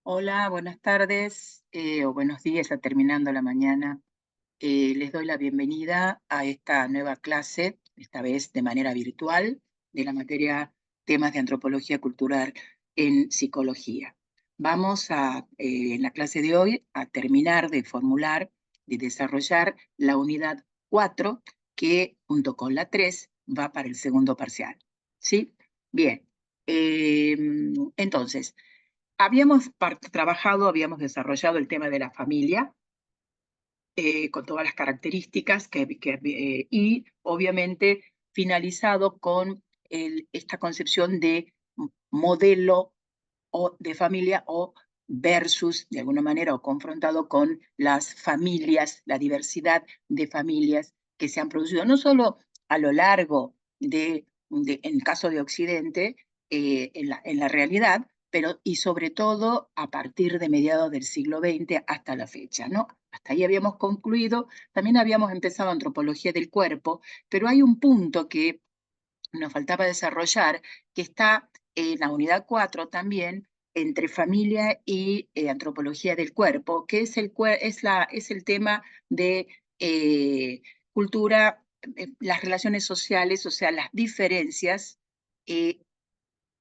Hola, buenas tardes o buenos días, ya terminando la mañana. Les doy la bienvenida a esta nueva clase, esta vez de manera virtual, de la materia temas de antropología cultural en psicología. Vamos en la clase de hoy, a terminar de formular, de desarrollar la unidad 4, que junto con la 3 va para el segundo parcial. ¿Sí? Bien. Eh, entonces, habíamos desarrollado el tema de la familia, con todas las características y obviamente finalizado con esta concepción de modelo o de familia o versus, de alguna manera, o confrontado con las familias, la diversidad de familias que se han producido, no solo a lo largo en el caso de Occidente, en la realidad, pero y sobre todo a partir de mediados del siglo XX hasta la fecha, ¿no? Hasta ahí habíamos concluido, también habíamos empezado antropología del cuerpo, pero hay un punto que nos faltaba desarrollar, que está en la unidad 4 también, entre familia y antropología del cuerpo, que es el tema de cultura, las relaciones sociales, o sea, las diferencias, eh,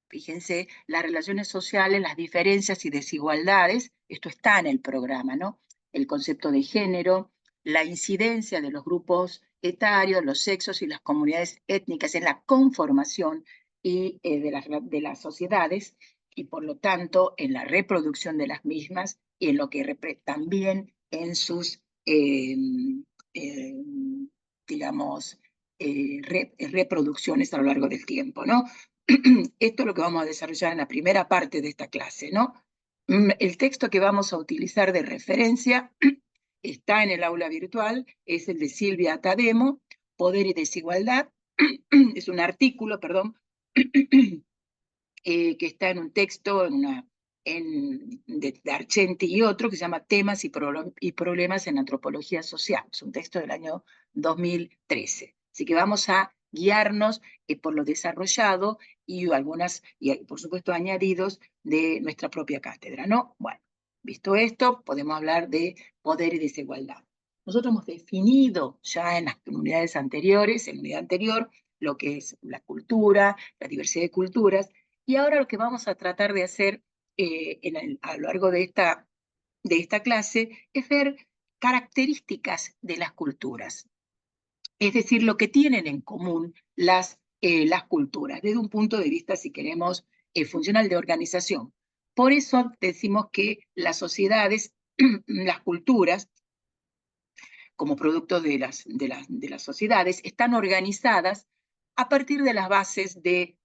fíjense, las relaciones sociales, las diferencias y desigualdades, esto está en el programa, ¿no? El concepto de género, la incidencia de los grupos etarios, los sexos y las comunidades étnicas en la conformación de las sociedades y por lo tanto en la reproducción de las mismas y en lo que también en sus, eh, digamos, reproducciones a lo largo del tiempo, ¿no? Esto es lo que vamos a desarrollar en la primera parte de esta clase, ¿no? El texto que vamos a utilizar de referencia está en el aula virtual, es el de Silvia Tademo, Poder y Desigualdad, es un artículo, perdón, que está en un texto de Argenti y otro, que se llama Temas y Problemas en Antropología Social. Es un texto del año 2013. Así que vamos a guiarnos por lo desarrollado y por supuesto, añadidos de nuestra propia cátedra, ¿no? Bueno, visto esto, podemos hablar de poder y desigualdad. Nosotros hemos definido ya en las unidades anteriores, en la unidad anterior, lo que es la cultura, la diversidad de culturas, y ahora lo que vamos a tratar de hacer a lo largo de esta clase es ver características de las culturas, es decir, lo que tienen en común las culturas, desde un punto de vista, si queremos, funcional de organización. Por eso decimos que las sociedades, las culturas, como producto de las sociedades, están organizadas a partir de las bases de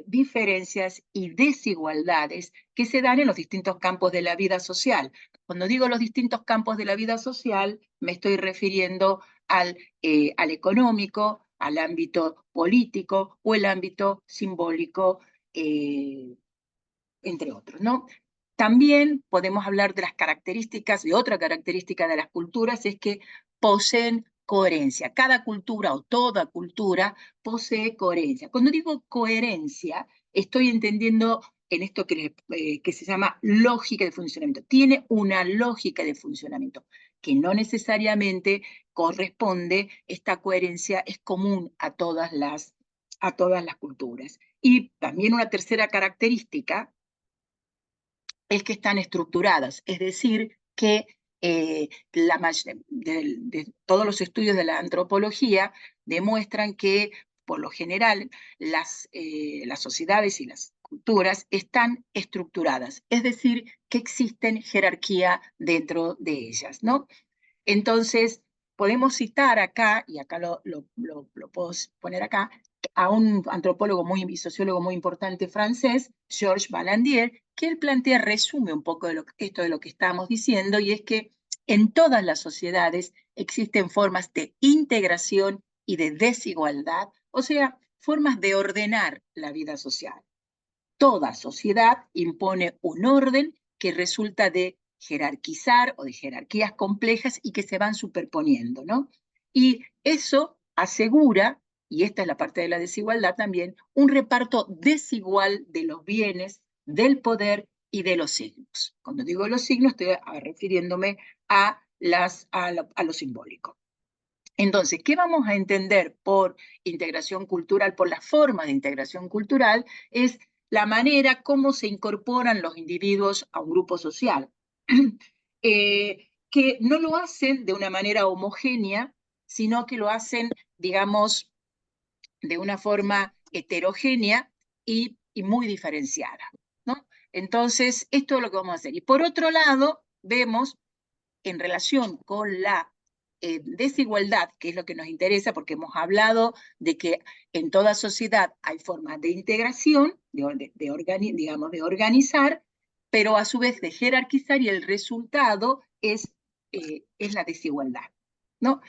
diferencias y desigualdades que se dan en los distintos campos de la vida social. Cuando digo los distintos campos de la vida social, me estoy refiriendo al económico, al ámbito político o el ámbito simbólico, eh, entre otros, ¿no? También podemos hablar de las características, de otra característica de las culturas, es que poseen coherencia. Cada cultura o toda cultura posee coherencia. Cuando digo coherencia, estoy entendiendo en esto que se llama lógica de funcionamiento. Tiene una lógica de funcionamiento que no necesariamente corresponde, esta coherencia es común a todas las culturas. Y también una tercera característica es que están estructuradas, es decir, que todos los estudios de la antropología demuestran que, por lo general, las sociedades y las culturas están estructuradas, es decir, que existen jerarquía dentro de ellas, ¿no? Entonces, podemos citar acá, y acá lo puedo poner acá, a un antropólogo y sociólogo muy importante francés, Georges Balandier, que él resume un poco esto de lo que estamos diciendo, y es que en todas las sociedades existen formas de integración y de desigualdad, o sea, formas de ordenar la vida social. Toda sociedad impone un orden que resulta de jerarquizar o de jerarquías complejas y que se van superponiendo, ¿no? Y eso asegura, y esta es la parte de la desigualdad también, un reparto desigual de los bienes, del poder y de los signos. Cuando digo los signos, estoy refiriéndome a lo simbólico. Entonces, ¿qué vamos a entender por integración cultural, por la forma de integración cultural? Es la manera como se incorporan los individuos a un grupo social, que no lo hacen de una manera homogénea, sino que lo hacen, digamos, de una forma heterogénea y muy diferenciada, ¿no? Entonces, esto es lo que vamos a hacer. Y por otro lado, vemos en relación con la desigualdad, que es lo que nos interesa, porque hemos hablado de que en toda sociedad hay formas de integración, digamos, de organizar, pero a su vez de jerarquizar, y el resultado es la desigualdad, ¿no?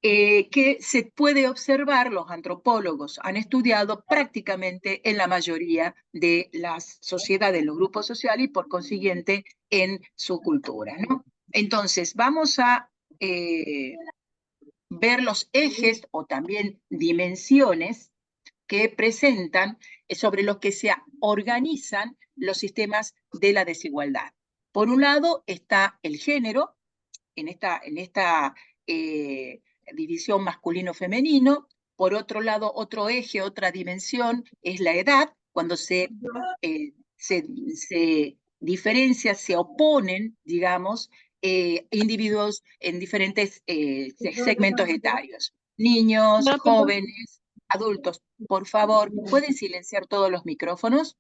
Que se puede observar, los antropólogos han estudiado prácticamente en la mayoría de las sociedades, los grupos sociales, y por consiguiente en su cultura, ¿no? Entonces, vamos a ver los ejes o también dimensiones que presentan sobre los que se organizan los sistemas de la desigualdad. Por un lado está el género, en esta división masculino-femenino. Por otro lado, otro eje, otra dimensión, es la edad, cuando se diferencia, se oponen, digamos, individuos en diferentes segmentos etarios. Niños, jóvenes, adultos. Por favor, ¿pueden silenciar todos los micrófonos?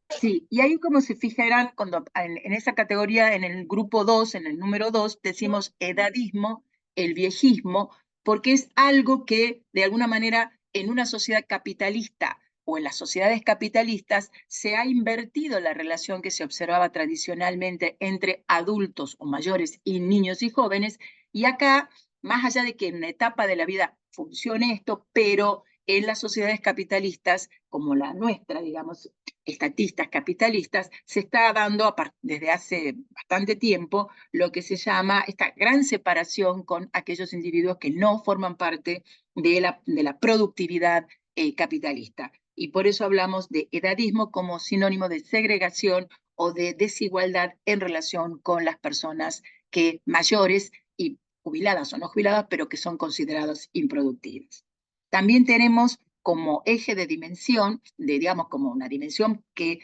Sí, y ahí como se fijarán, cuando en esa categoría, en el grupo 2, en el número 2, decimos edadismo, el viejismo, porque es algo que de alguna manera en una sociedad capitalista o en las sociedades capitalistas se ha invertido la relación que se observaba tradicionalmente entre adultos o mayores y niños y jóvenes, y acá, más allá de que en una etapa de la vida funcione esto, pero en las sociedades capitalistas como la nuestra, digamos, estatistas capitalistas, se está dando desde hace bastante tiempo lo que se llama esta gran separación con aquellos individuos que no forman parte de la productividad capitalista. Y por eso hablamos de edadismo como sinónimo de segregación o de desigualdad en relación con las personas que mayores y jubiladas o no jubiladas, pero que son consideradas improductivas. También tenemos como eje de dimensión, digamos, como una dimensión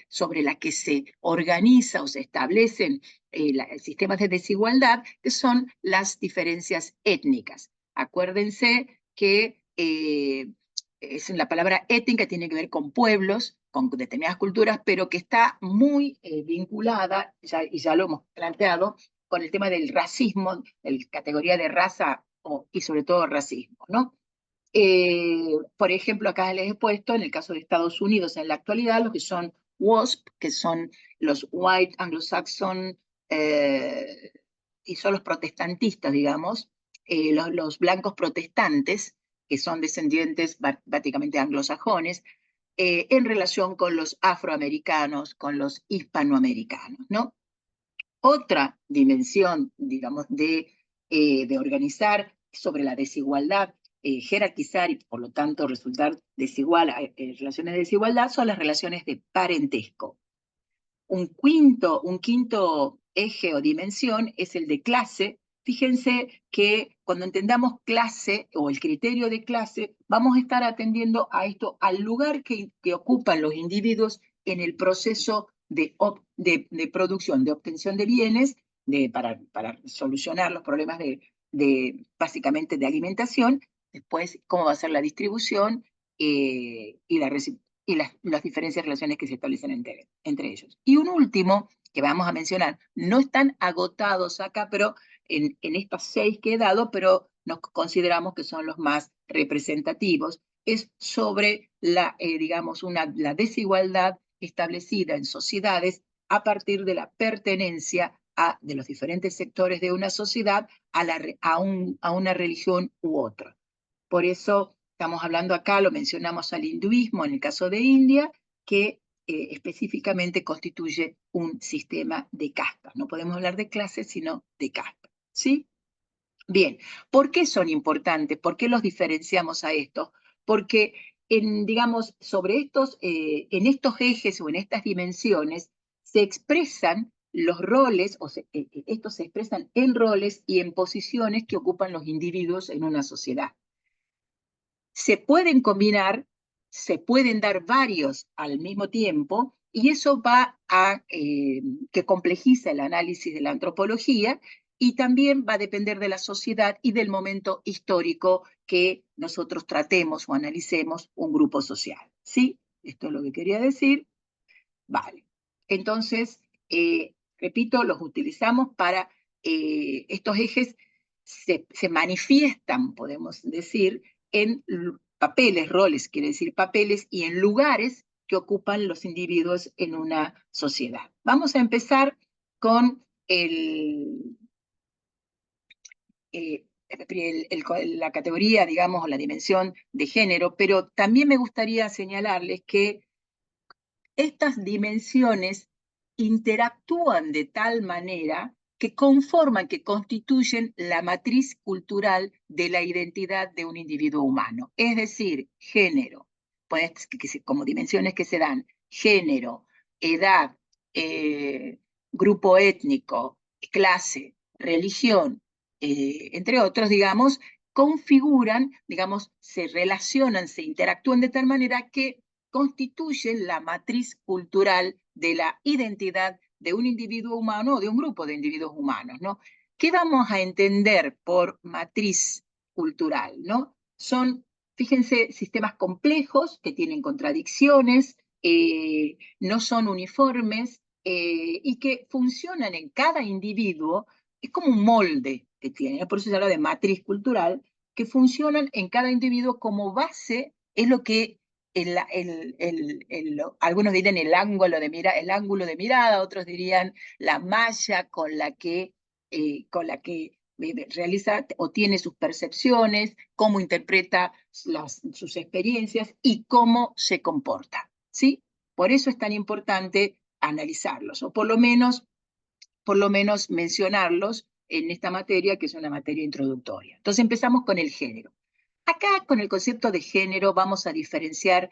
sobre la que se organiza o se establecen sistemas de desigualdad, que son las diferencias étnicas. Acuérdense que la palabra étnica tiene que ver con pueblos, con determinadas culturas, pero que está muy vinculada, y ya lo hemos planteado, con el tema del racismo, la categoría de raza y sobre todo racismo, ¿no? Por ejemplo, acá les he puesto, en el caso de Estados Unidos en la actualidad, lo que son WASP, que son los White Anglo-Saxon, y son los protestantistas, digamos, los blancos protestantes, que son descendientes prácticamente anglosajones, en relación con los afroamericanos, con los hispanoamericanos, ¿no? Otra dimensión, digamos, de organizar sobre la desigualdad, jerarquizar y por lo tanto resultar desigual, relaciones de desigualdad, son las relaciones de parentesco. Un quinto eje o dimensión es el de clase. Fíjense que cuando entendamos clase o el criterio de clase, vamos a estar atendiendo a esto, al lugar que ocupan los individuos en el proceso de producción, de obtención de bienes, para solucionar los problemas básicamente de alimentación, después cómo va a ser la distribución y las diferencias de relaciones que se establecen entre ellos. Y un último que vamos a mencionar, no están agotados acá, pero en estos 6 que he dado, pero nos consideramos que son los más representativos, es sobre digamos, la desigualdad establecida en sociedades a partir de la pertenencia de los diferentes sectores de una sociedad a una religión u otra. Por eso estamos hablando acá, lo mencionamos al hinduismo en el caso de India, que específicamente constituye un sistema de castas. No podemos hablar de clases, sino de castas. ¿Sí? Bien, ¿por qué son importantes? ¿Por qué los diferenciamos a estos? Porque digamos, en estos ejes o en estas dimensiones se expresan los roles, estos se expresan en roles y en posiciones que ocupan los individuos en una sociedad. Se pueden combinar, se pueden dar varios al mismo tiempo, y eso va a que complejiza el análisis de la antropología y también va a depender de la sociedad y del momento histórico que nosotros tratemos o analicemos un grupo social. ¿Sí? Esto es lo que quería decir. Vale. Entonces, repito, los utilizamos para estos ejes se manifiestan, podemos decir, en papeles, roles, quiere decir papeles, y en lugares que ocupan los individuos en una sociedad. Vamos a empezar con la categoría, digamos, o la dimensión de género, pero también me gustaría señalarles que estas dimensiones interactúan de tal manera que conforman, que constituyen la matriz cultural de la identidad de un individuo humano. Es decir, género, pues, como dimensiones que se dan, género, edad, grupo étnico, clase, religión, entre otros, digamos, configuran, digamos, se relacionan, se interactúan de tal manera que constituyen la matriz cultural de la identidad de un individuo humano o de un grupo de individuos humanos, ¿no? ¿Qué vamos a entender por matriz cultural, ¿no? Son, fíjense, sistemas complejos que tienen contradicciones, no son uniformes y que funcionan en cada individuo, es como un molde que tiene, por eso se habla de matriz cultural, que funcionan en cada individuo como base, es lo que algunos dirían el ángulo de mirada, otros dirían la malla con la que realiza o tiene sus percepciones, cómo interpreta sus experiencias y cómo se comporta, ¿sí? Por eso es tan importante analizarlos, o por lo menos mencionarlos en esta materia, que es una materia introductoria. Entonces empezamos con el género. Acá con el concepto de género lo vamos a diferenciar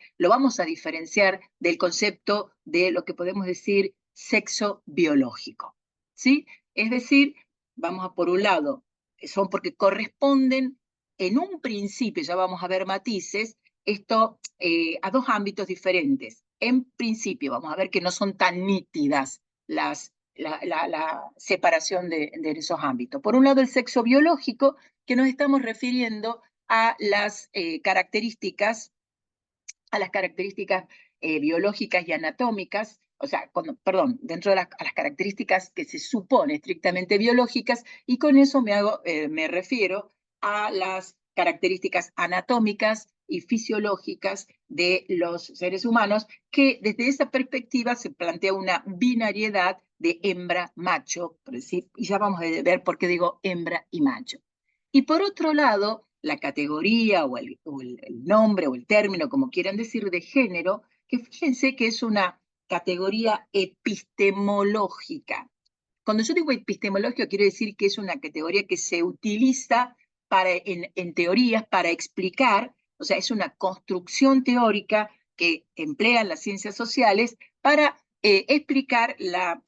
del concepto de lo que podemos decir sexo biológico, ¿sí? Es decir, vamos a por un lado, son porque corresponden en un principio, ya vamos a ver matices, esto a dos ámbitos diferentes. En principio, vamos a ver que no son tan nítidas la separación de esos ámbitos. Por un lado, el sexo biológico, que nos estamos refiriendo a las características biológicas y anatómicas, o sea, dentro de las características que se supone estrictamente biológicas, y con eso me refiero a las características anatómicas y fisiológicas de los seres humanos, que desde esa perspectiva se plantea una binariedad de hembra-macho, y ya vamos a ver por qué digo hembra y macho. Y por otro lado, la categoría o el nombre o el término, como quieran decir, de género, que fíjense que es una categoría epistemológica. Cuando yo digo epistemológico, quiero decir que es una categoría que se utiliza en teorías para explicar, o sea, es una construcción teórica que emplean las ciencias sociales para explicar la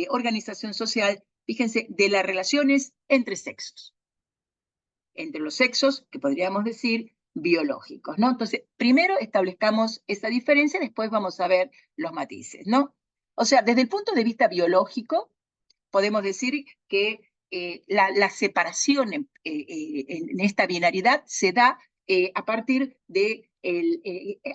organización social, fíjense, de las relaciones entre sexos. Entre los sexos, que podríamos decir biológicos, ¿no? Entonces, primero establezcamos esa diferencia, después vamos a ver los matices, ¿no? O sea, desde el punto de vista biológico, podemos decir que la separación en esta binariedad se da a partir de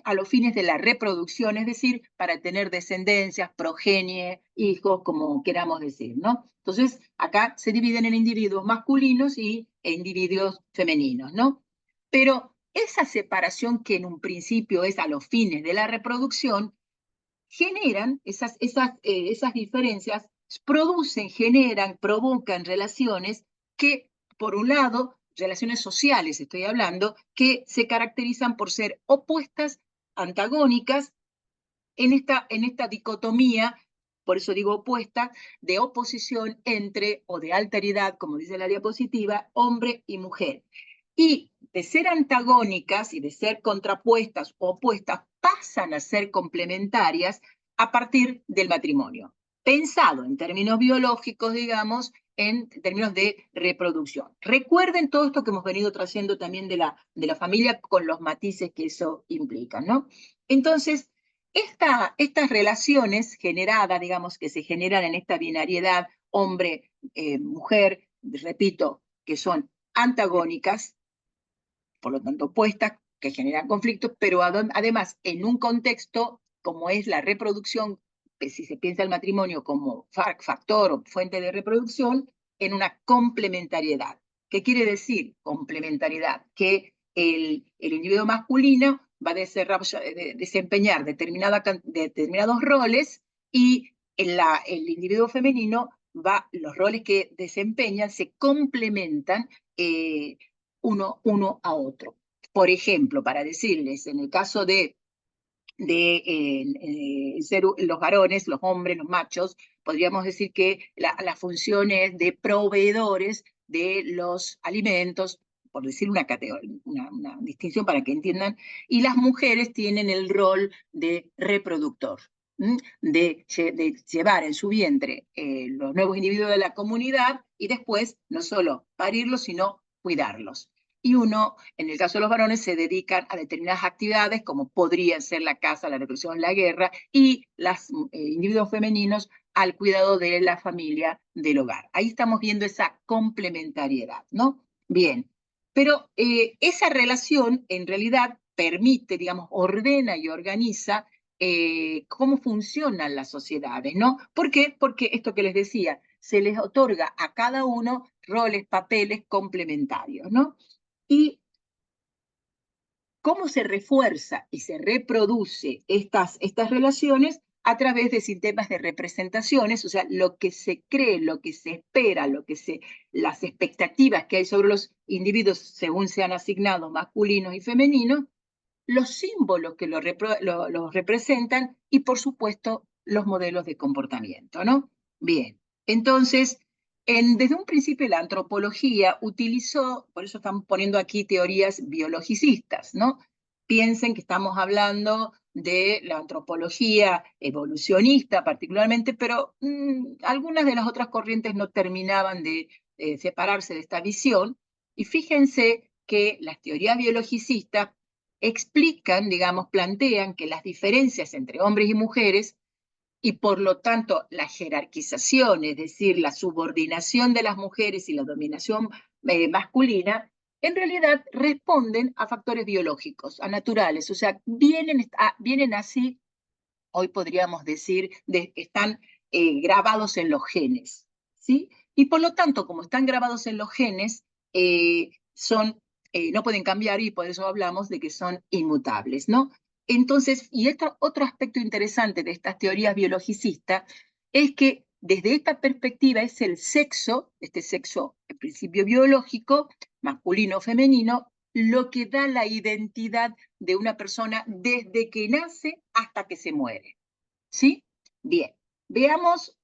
a los fines de la reproducción, es decir, para tener descendencias, progenie, hijos, como queramos decir, ¿no? Entonces, acá se dividen en individuos masculinos e individuos femeninos, ¿no? Pero esa separación que en un principio es a los fines de la reproducción, generan esas diferencias, provocan relaciones que, por un lado, relaciones sociales estoy hablando, que se caracterizan por ser opuestas, antagónicas, en esta dicotomía, por eso digo opuesta, de oposición entre, o de alteridad, como dice la diapositiva, hombre y mujer. Y de ser antagónicas y de ser contrapuestas o opuestas, pasan a ser complementarias a partir del matrimonio. Pensado en términos biológicos, digamos, en términos de reproducción. Recuerden todo esto que hemos venido trayendo también de la familia con los matices que eso implica, ¿no? Entonces, estas relaciones generadas, digamos, que se generan en esta binariedad hombre-mujer, repito, que son antagónicas, por lo tanto opuestas, que generan conflictos, pero además en un contexto como es la reproducción, si se piensa el matrimonio como factor o fuente de reproducción, en una complementariedad. ¿Qué quiere decir complementariedad? Que el individuo masculino va a desempeñar determinados roles y el individuo femenino los roles que desempeña se complementan uno a otro. Por ejemplo, para decirles, en el caso de ser los varones, los hombres, los machos, podríamos decir que la función es de proveedores de los alimentos, por decir una distinción para que entiendan, y las mujeres tienen el rol de reproductor, de llevar en su vientre los nuevos individuos de la comunidad y después no solo parirlos, sino cuidarlos. Y uno, en el caso de los varones, se dedican a determinadas actividades, como podrían ser la caza, la reproducción, la guerra, y los individuos femeninos al cuidado de la familia, del hogar. Ahí estamos viendo esa complementariedad, ¿no? Bien, pero esa relación en realidad permite, digamos, ordena y organiza cómo funcionan las sociedades, ¿no? ¿Por qué? Porque esto que les decía, se les otorga a cada uno roles, papeles complementarios, ¿no? Y cómo se refuerza y se reproduce estas relaciones a través de sistemas de representaciones, o sea, lo que se cree, lo que se espera, las expectativas que hay sobre los individuos según sean asignados masculinos y femeninos, los símbolos que los representan y, por supuesto, los modelos de comportamiento, ¿no? Bien, entonces, desde un principio la antropología utilizó, por eso estamos poniendo aquí teorías biologicistas, ¿no? Piensen que estamos hablando de la antropología evolucionista particularmente, pero algunas de las otras corrientes no terminaban de separarse de esta visión, y fíjense que las teorías biologicistas explican, digamos, plantean que las diferencias entre hombres y mujeres y por lo tanto la jerarquización, es decir, la subordinación de las mujeres y la dominación masculina, en realidad responden a factores biológicos, a naturales, o sea, vienen así, hoy podríamos decir, están grabados en los genes, ¿sí? Y por lo tanto, como están grabados en los genes, no pueden cambiar y por eso hablamos de que son inmutables, ¿no? Entonces, y otro aspecto interesante de estas teorías biologicistas es que desde esta perspectiva es el sexo, este sexo en principio biológico, masculino o femenino, lo que da la identidad de una persona desde que nace hasta que se muere. ¿Sí? Bien, veamos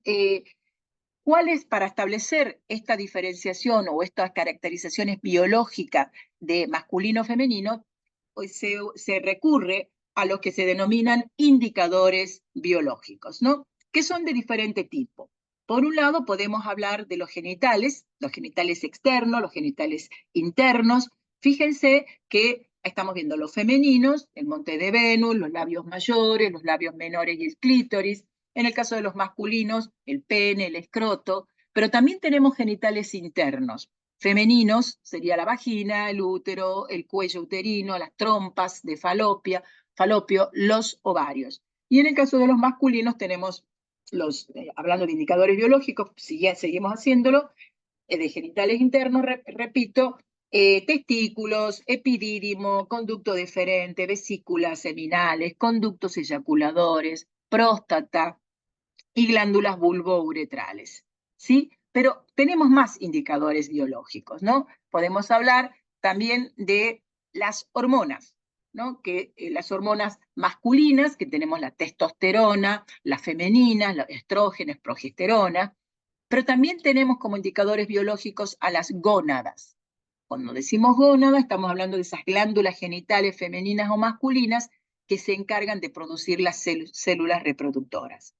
cuáles, para establecer esta diferenciación o estas caracterizaciones biológicas de masculino-femenino, pues se recurre a los que se denominan indicadores biológicos, ¿no? Que son de diferente tipo. Por un lado, podemos hablar de los genitales externos, los genitales internos. Fíjense que estamos viendo los femeninos, el monte de Venus, los labios mayores, los labios menores y el clítoris. En el caso de los masculinos, el pene, el escroto, pero también tenemos genitales internos. Femeninos sería la vagina, el útero, el cuello uterino, las trompas de falopio, los ovarios. Y en el caso de los masculinos tenemos hablando de indicadores biológicos, si ya seguimos haciéndolo, de genitales internos, repito, testículos, epidídimo, conducto deferente, vesículas seminales, conductos eyaculadores, próstata y glándulas bulbouretrales, ¿sí? Pero tenemos más indicadores biológicos, ¿no? Podemos hablar también de las hormonas, ¿no? Que las hormonas masculinas, que tenemos la testosterona, las femeninas, los estrógenos, progesterona, pero también tenemos como indicadores biológicos a las gónadas Cuando decimos gónada, estamos hablando de esas glándulas genitales femeninas o masculinas que se encargan de producir las células reproductoras.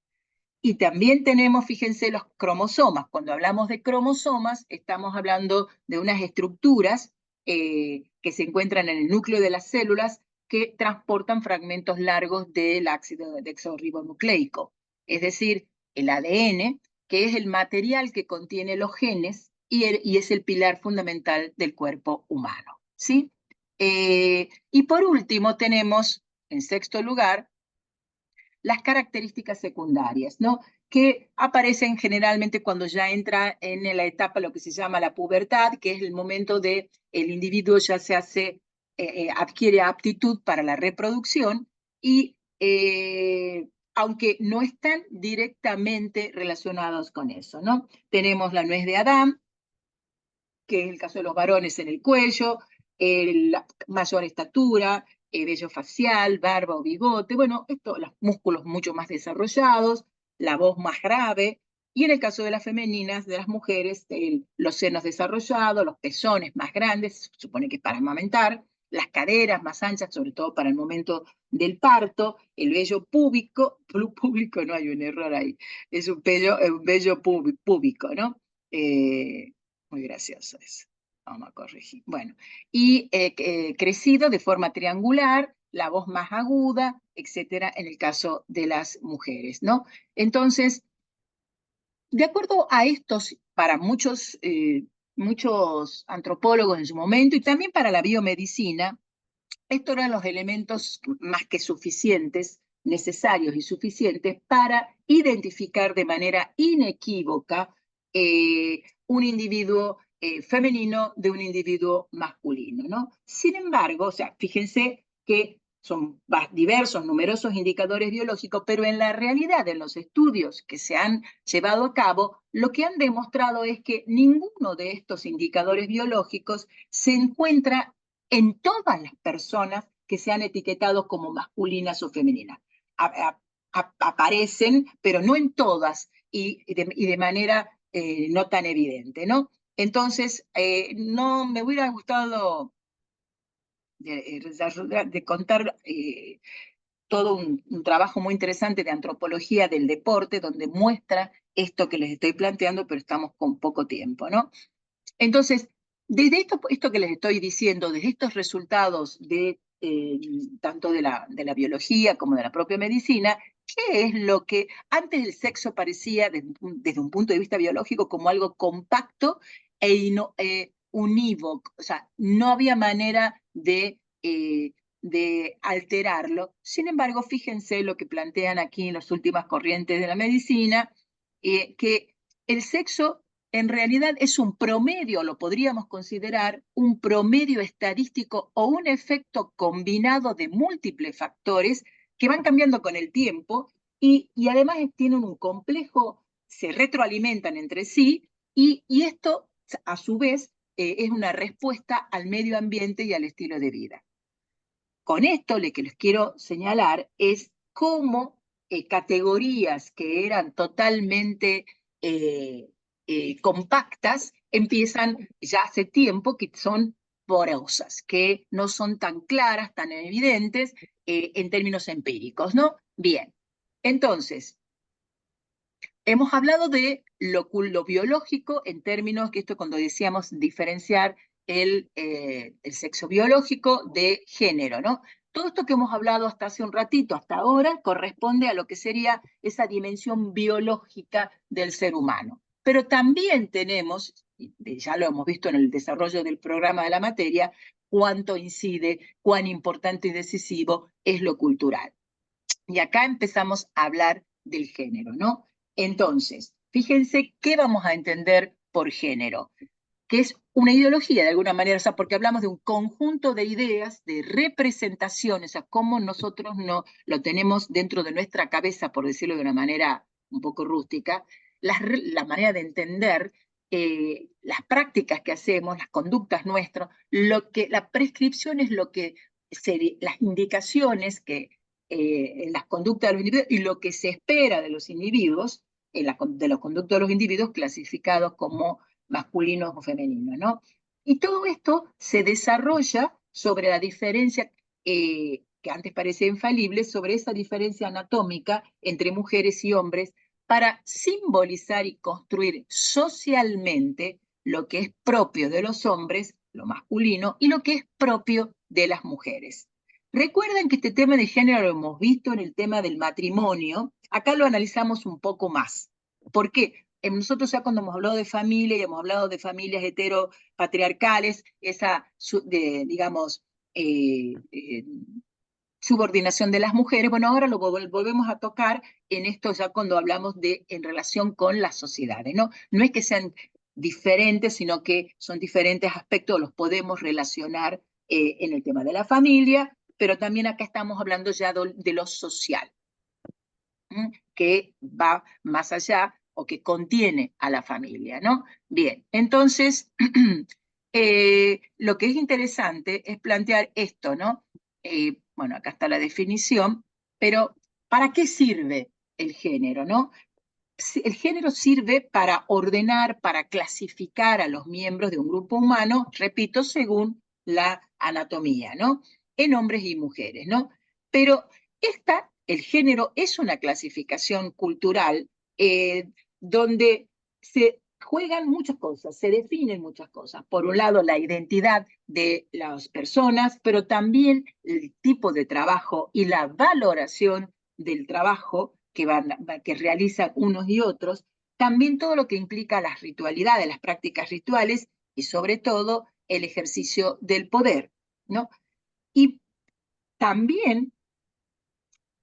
Y también tenemos, fíjense, los cromosomas. Cuando hablamos de cromosomas, estamos hablando de unas estructuras que se encuentran en el núcleo de las células que transportan fragmentos largos del ácido desoxirribonucleico. Es decir, el ADN, que es el material que contiene los genes y es el pilar fundamental del cuerpo humano, ¿sí? Y por último tenemos, en sexto lugar, las características secundarias, ¿no? Que aparecen generalmente cuando ya entra en la etapa lo que se llama la pubertad, que es el momento de el individuo ya se hace, adquiere aptitud para la reproducción y aunque no están directamente relacionados con eso, ¿no? Tenemos la nuez de Adán, que es el caso de los varones en el cuello, la mayor estatura, vello facial, barba o bigote, bueno, los músculos mucho más desarrollados, la voz más grave, y en el caso de las femeninas, de las mujeres, los senos desarrollados, los pezones más grandes, se supone que para amamantar, las caderas más anchas, sobre todo para el momento del parto, el vello púbico, público no hay un error ahí, es un vello púbico, ¿no? Muy gracioso eso. Vamos a corregir. Bueno, y crecido de forma triangular, la voz más aguda, etcétera, en el caso de las mujeres, ¿no? Entonces, de acuerdo a estos, para muchos antropólogos en su momento y también para la biomedicina, estos eran los elementos más que suficientes, necesarios y suficientes para identificar de manera inequívoca un individuo femenino de un individuo masculino, ¿no? Sin embargo, o sea, fíjense que son diversos, numerosos indicadores biológicos, pero en la realidad, en los estudios que se han llevado a cabo, lo que han demostrado es que ninguno de estos indicadores biológicos se encuentra en todas las personas que se han etiquetado como masculinas o femeninas. Aparecen, pero no en todas y de manera no tan evidente, ¿no? Entonces, no me hubiera gustado de contar todo un trabajo muy interesante de antropología del deporte, donde muestra esto que les estoy planteando, pero estamos con poco tiempo, ¿no? Entonces, desde esto que les estoy diciendo, desde estos resultados de tanto de la biología como de la propia medicina, ¿qué es lo que antes el sexo parecía, desde un punto de vista biológico, como algo compacto unívoco? O sea, no había manera de alterarlo. Sin embargo, fíjense lo que plantean aquí en las últimas corrientes de la medicina, que el sexo en realidad es un promedio, lo podríamos considerar un promedio estadístico o un efecto combinado de múltiples factores que van cambiando con el tiempo y además tienen un complejo, se retroalimentan entre sí y esto a su vez es una respuesta al medio ambiente y al estilo de vida. Con esto lo que les quiero señalar es cómo categorías que eran totalmente compactas empiezan ya hace tiempo que son porosas, que no son tan claras, tan evidentes en términos empíricos, ¿no? Bien, entonces, hemos hablado de lo biológico en términos que esto cuando decíamos diferenciar el sexo biológico de género, ¿no? Todo esto que hemos hablado hasta hace un ratito, hasta ahora, corresponde a lo que sería esa dimensión biológica del ser humano. Pero también tenemos, ya lo hemos visto en el desarrollo del programa de la materia, cuánto incide, cuán importante y decisivo es lo cultural. Y acá empezamos a hablar del género, ¿no? Entonces, fíjense qué vamos a entender por género, que es una ideología de alguna manera, o sea, porque hablamos de un conjunto de ideas, de representaciones, o sea, cómo nosotros no lo tenemos dentro de nuestra cabeza, por decirlo de una manera un poco rústica, la manera de entender las prácticas que hacemos, las conductas nuestras, la prescripción es lo que las indicaciones que en las conductas de los individuos y lo que se espera de los individuos, de la conducta de los individuos clasificados como masculinos o femeninos, ¿no? Y todo esto se desarrolla sobre la diferencia, que antes parecía infalible, sobre esa diferencia anatómica entre mujeres y hombres, para simbolizar y construir socialmente lo que es propio de los hombres, lo masculino, y lo que es propio de las mujeres. Recuerden que este tema de género lo hemos visto en el tema del matrimonio. Acá lo analizamos un poco más. ¿Por qué? Nosotros ya cuando hemos hablado de familia y hemos hablado de familias heteropatriarcales, esa, digamos, subordinación de las mujeres, bueno, ahora lo volvemos a tocar en esto ya cuando hablamos de en relación con las sociedades, ¿no? No es que sean diferentes, sino que son diferentes aspectos, los podemos relacionar en el tema de la familia, pero también acá estamos hablando ya de lo social, que va más allá o que contiene a la familia, ¿no? Bien, entonces, lo que es interesante es plantear esto, ¿no? Bueno, acá está la definición, pero ¿para qué sirve el género, no? El género sirve para ordenar, para clasificar a los miembros de un grupo humano, repito, según la anatomía, ¿no? En hombres y mujeres, ¿no? Pero el género es una clasificación cultural donde se juegan muchas cosas, se definen muchas cosas. Por un lado, la identidad de las personas, pero también el tipo de trabajo y la valoración del trabajo que realizan unos y otros, también todo lo que implica las ritualidades, las prácticas rituales y sobre todo el ejercicio del poder, ¿no? Y también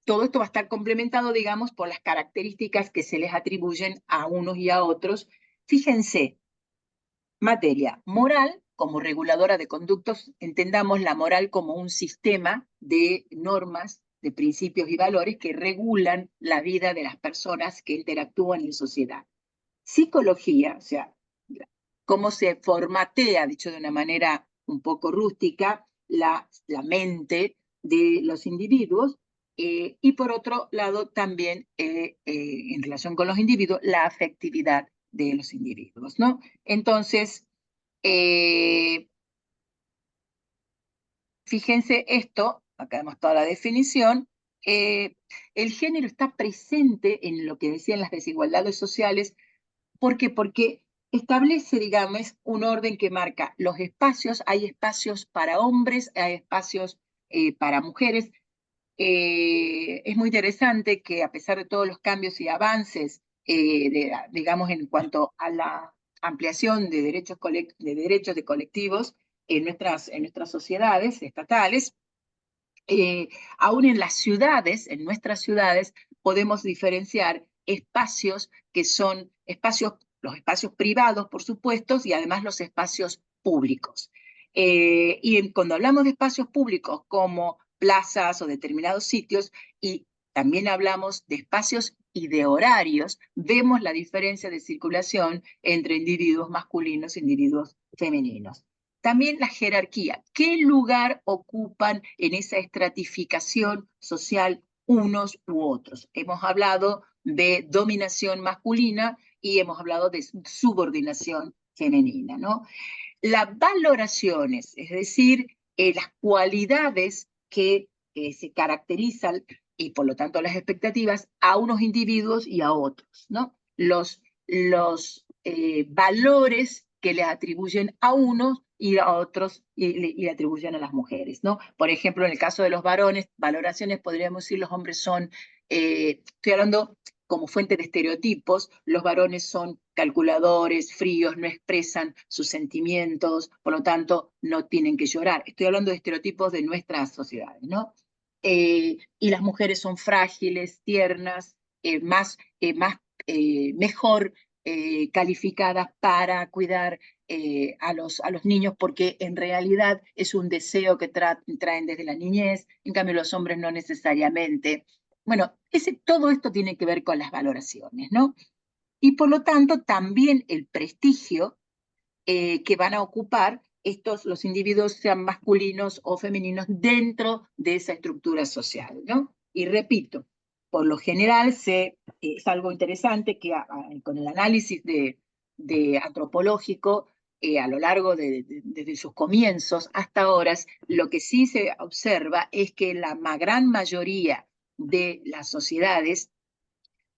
todo esto va a estar complementado, digamos, por las características que se les atribuyen a unos y a otros. Fíjense, materia moral como reguladora de conductos, entendamos la moral como un sistema de normas, de principios y valores que regulan la vida de las personas que interactúan en sociedad. Psicología, o sea, cómo se formatea, dicho de una manera un poco rústica, la mente de los individuos, y por otro lado también en relación con los individuos, la afectividad de los individuos, ¿no? Entonces, eh, fíjense esto, acá vemos toda la definición, eh, el género está presente en lo que decían las desigualdades sociales. ¿Por qué? Porque establece, digamos, un orden que marca los espacios. Hay espacios para hombres, hay espacios para mujeres. Es muy interesante que a pesar de todos los cambios y avances, digamos, en cuanto a la ampliación de derechos de colectivos en nuestras sociedades estatales, eh, aún en las ciudades, en nuestras ciudades, podemos diferenciar espacios que son espacios, los espacios privados, por supuesto, y además los espacios públicos. Cuando hablamos de espacios públicos como plazas o determinados sitios, y también hablamos de espacios y de horarios, vemos la diferencia de circulación entre individuos masculinos e individuos femeninos. También la jerarquía. ¿Qué lugar ocupan en esa estratificación social unos u otros? Hemos hablado de dominación masculina y hemos hablado de subordinación femenina, ¿no? Las valoraciones, es decir, las cualidades que se caracterizan y por lo tanto las expectativas a unos individuos y a otros, ¿no? Los valores que le atribuyen a unos y a otros y le atribuyen a las mujeres, ¿no? Por ejemplo, en el caso de los varones, valoraciones, podríamos decir, los hombres son, estoy hablando como fuente de estereotipos, los varones son calculadores, fríos, no expresan sus sentimientos, por lo tanto, no tienen que llorar. Estoy hablando de estereotipos de nuestras sociedades, ¿no? Y las mujeres son frágiles, tiernas, mejor calificadas para cuidar a los niños, porque en realidad es un deseo que traen desde la niñez, en cambio los hombres no necesariamente. Bueno, todo esto tiene que ver con las valoraciones, ¿no? Y por lo tanto, también el prestigio que van a ocupar los individuos, sean masculinos o femeninos, dentro de esa estructura social, ¿no? Y repito, por lo general es algo interesante que con el análisis de antropológico a lo largo desde sus comienzos hasta ahora, lo que sí se observa es que la gran mayoría de las sociedades,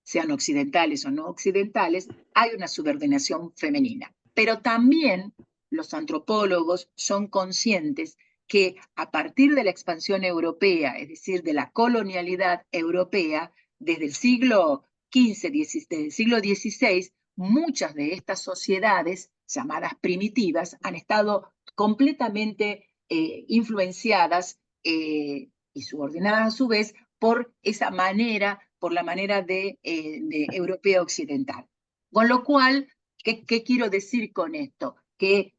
sean occidentales o no occidentales, hay una subordinación femenina. Pero también los antropólogos son conscientes que a partir de la expansión europea, es decir, de la colonialidad europea, desde el siglo XV, desde el siglo XVI, muchas de estas sociedades llamadas primitivas han estado completamente influenciadas y subordinadas a su vez por esa manera, por la manera de europea occidental. Con lo cual, ¿qué quiero decir con esto? Que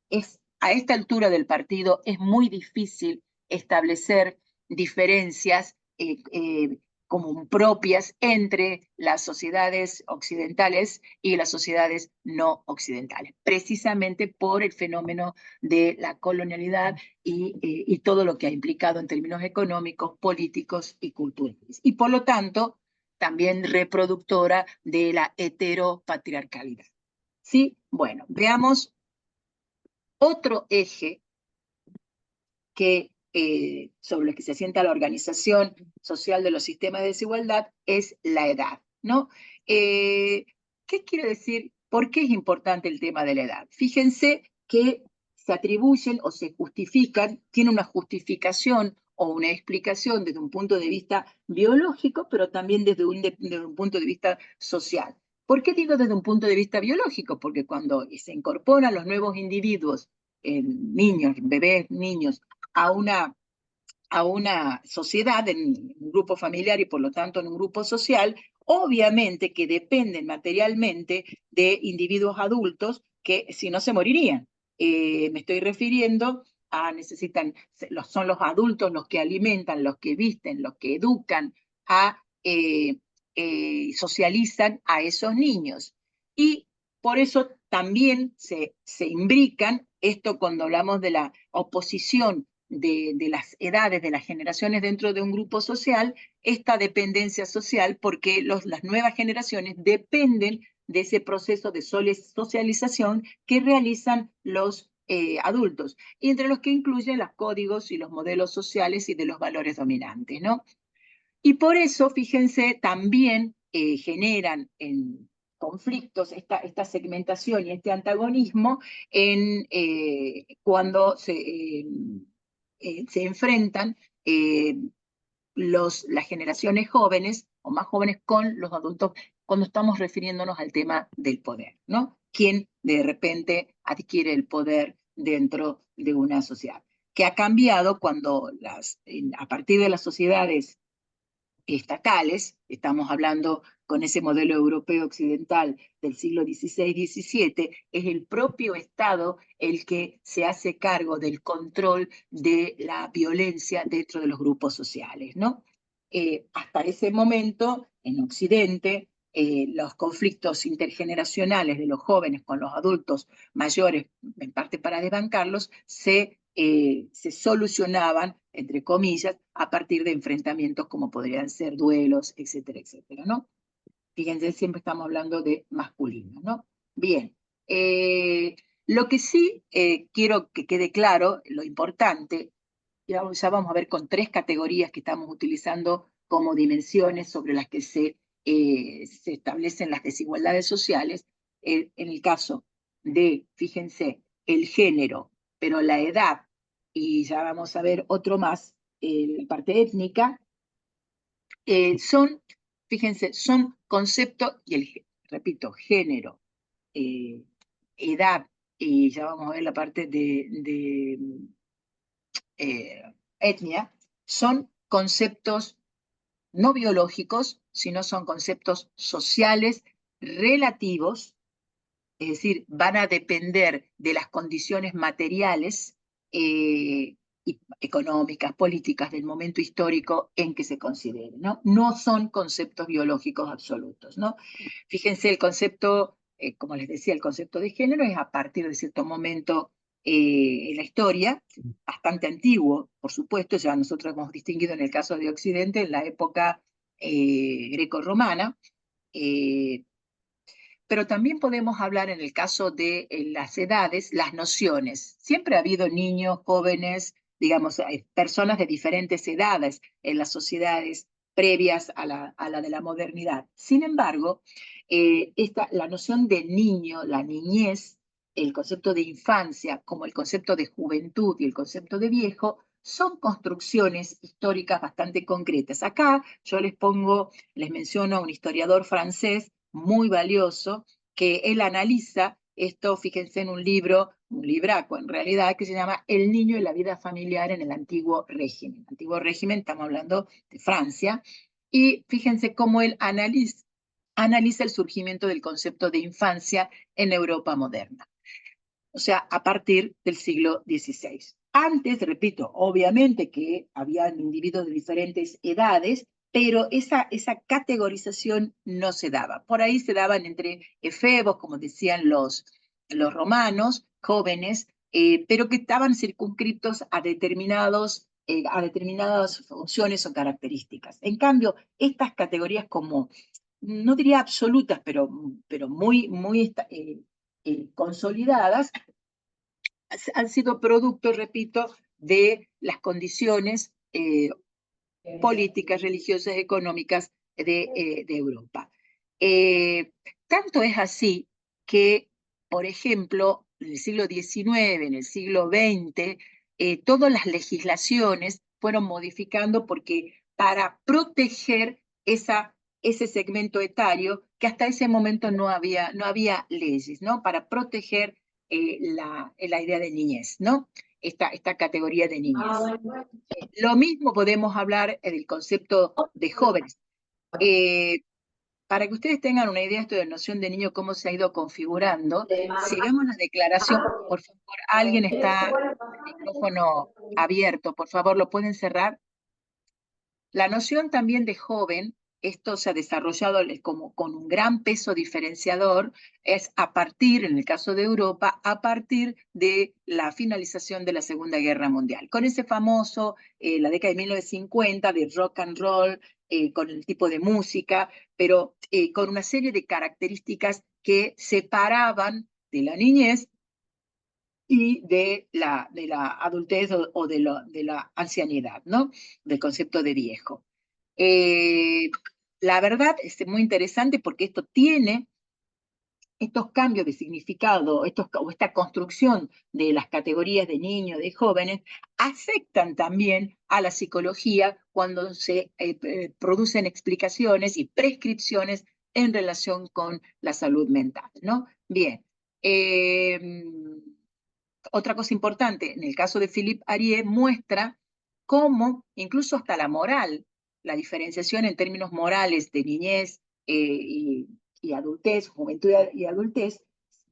a esta altura del partido es muy difícil establecer diferencias como propias entre las sociedades occidentales y las sociedades no occidentales, precisamente por el fenómeno de la colonialidad y todo lo que ha implicado en términos económicos, políticos y culturales. Y por lo tanto, también reproductora de la heteropatriarcalidad. ¿Sí? Bueno, veamos otro eje sobre el que se asienta la organización social de los sistemas de desigualdad es la edad, ¿no? ¿Qué quiere decir? ¿Por qué es importante el tema de la edad? Fíjense que se atribuyen o se justifican, tiene una justificación o una explicación desde un punto de vista biológico, pero también desde un punto de vista social. ¿Por qué digo desde un punto de vista biológico? Porque cuando se incorporan los nuevos individuos, niños, bebés, niños, a una sociedad, en un grupo familiar y por lo tanto en un grupo social, obviamente que dependen materialmente de individuos adultos que si no se morirían. Me estoy refiriendo a son los adultos los que alimentan, los que visten, los que educan, socializan a esos niños. Y por eso también se imbrican esto cuando hablamos de la oposición de las edades, de las generaciones dentro de un grupo social, esta dependencia social, porque las nuevas generaciones dependen de ese proceso de socialización que realizan los adultos, y entre los que incluyen los códigos y los modelos sociales y de los valores dominantes, ¿no? Y por eso, fíjense, también generan en conflictos esta segmentación y este antagonismo cuando se enfrentan eh, las generaciones jóvenes o más jóvenes con los adultos cuando estamos refiriéndonos al tema del poder, ¿no? ¿Quién de repente adquiere el poder dentro de una sociedad? Que ha cambiado cuando a partir de las sociedades estatales, estamos hablando con ese modelo europeo occidental del siglo XVI-XVII, es el propio Estado el que se hace cargo del control de la violencia dentro de los grupos sociales, ¿no? Hasta ese momento, en Occidente, los conflictos intergeneracionales de los jóvenes con los adultos mayores, en parte para desbancarlos, se solucionaban, entre comillas, a partir de enfrentamientos como podrían ser duelos, etcétera, etcétera, ¿no? Fíjense, siempre estamos hablando de masculino, ¿no? Bien. Lo que sí quiero que quede claro, lo importante, ya vamos a ver con 3 categorías que estamos utilizando como dimensiones sobre las que se establecen las desigualdades sociales. En el caso de, fíjense, el género, pero la edad, y ya vamos a ver otro más, la parte étnica, fíjense, son conceptos, repito, género, eh, edad, y ya vamos a ver la parte de etnia, son conceptos no biológicos, sino son conceptos sociales relativos, es decir, van a depender de las condiciones materiales y económicas, políticas del momento histórico en que se consideren, ¿no? No son conceptos biológicos absolutos, ¿no? Fíjense, el concepto, como les decía, el concepto de género es a partir de cierto momento en la historia, bastante antiguo, por supuesto, ya nosotros hemos distinguido en el caso de Occidente, en la época greco-romana, pero también podemos hablar en el caso de las edades, las nociones. Siempre ha habido niños, jóvenes, digamos, personas de diferentes edades en las sociedades previas a la de la modernidad. Sin embargo, la noción de niño, la niñez, el concepto de infancia, como el concepto de juventud y el concepto de viejo, son construcciones históricas bastante concretas. Acá yo les menciono a un historiador francés muy valioso, que él analiza esto, fíjense en un libro, un libraco en realidad, que se llama El niño y la vida familiar en el antiguo régimen. Antiguo régimen, estamos hablando de Francia, y fíjense cómo él analiza el surgimiento del concepto de infancia en Europa moderna, o sea, a partir del siglo XVI. Antes, repito, obviamente que había individuos de diferentes edades, pero esa categorización no se daba. Por ahí se daban entre efebos, como decían los romanos, jóvenes, pero que estaban circunscritos a determinadas funciones o características. En cambio, estas categorías como, no diría absolutas, pero muy consolidadas, han sido producto, repito, de las condiciones políticas, religiosas, económicas de Europa. Tanto es así que, por ejemplo, en el siglo XIX, en el siglo XX, todas las legislaciones fueron modificando porque para proteger ese segmento etario, que hasta ese momento no había leyes, ¿no? Para proteger la idea de niñez, ¿no? Esta categoría de niñez. Lo mismo podemos hablar del concepto de jóvenes. Eh, para que ustedes tengan una idea esto de noción de niño, cómo se ha ido configurando, si vemos la declaración, por favor, alguien está con el micrófono abierto, por favor, ¿lo pueden cerrar? La noción también de joven, esto se ha desarrollado como con un gran peso diferenciador, es a partir, en el caso de Europa, a partir de la finalización de la Segunda Guerra Mundial. Con ese famoso, la década de 1950, de rock and roll, con el tipo de música, pero con una serie de características que separaban de la niñez y de la adultez o de la ancianidad, ¿no? Del concepto de viejo. La verdad es muy interesante porque esto tiene estos cambios de significado, o esta construcción de las categorías de niños, de jóvenes, afectan también a la psicología cuando se producen explicaciones y prescripciones en relación con la salud mental, ¿no? Bien. Otra cosa importante, en el caso de Philippe Arié, muestra cómo incluso hasta la moral, la diferenciación en términos morales de niñez y adultez, juventud y adultez,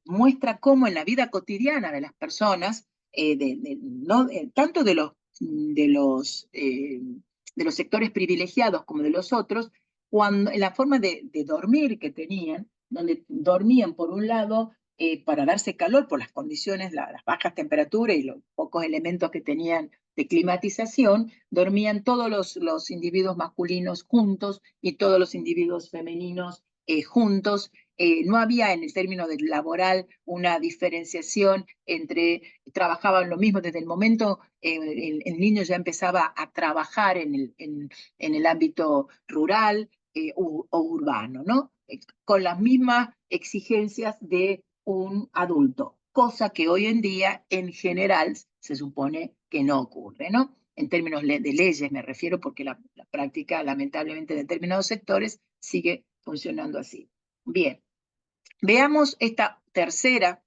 muestra cómo en la vida cotidiana de las personas, no, tanto de los sectores privilegiados como de los otros, en la forma de dormir que tenían, donde dormían por un lado para darse calor por las condiciones, las bajas temperaturas y los pocos elementos que tenían de climatización, dormían todos los individuos masculinos juntos y todos los individuos femeninos juntos. No había en el término del laboral una diferenciación entre, trabajaban lo mismo desde el momento, el niño ya empezaba a trabajar en el ámbito rural o urbano, ¿no? Con las mismas exigencias de un adulto, cosa que hoy en día en general se supone que no ocurre, ¿no? En términos de leyes me refiero porque la práctica lamentablemente en determinados sectores sigue funcionando así. Bien, veamos este tercer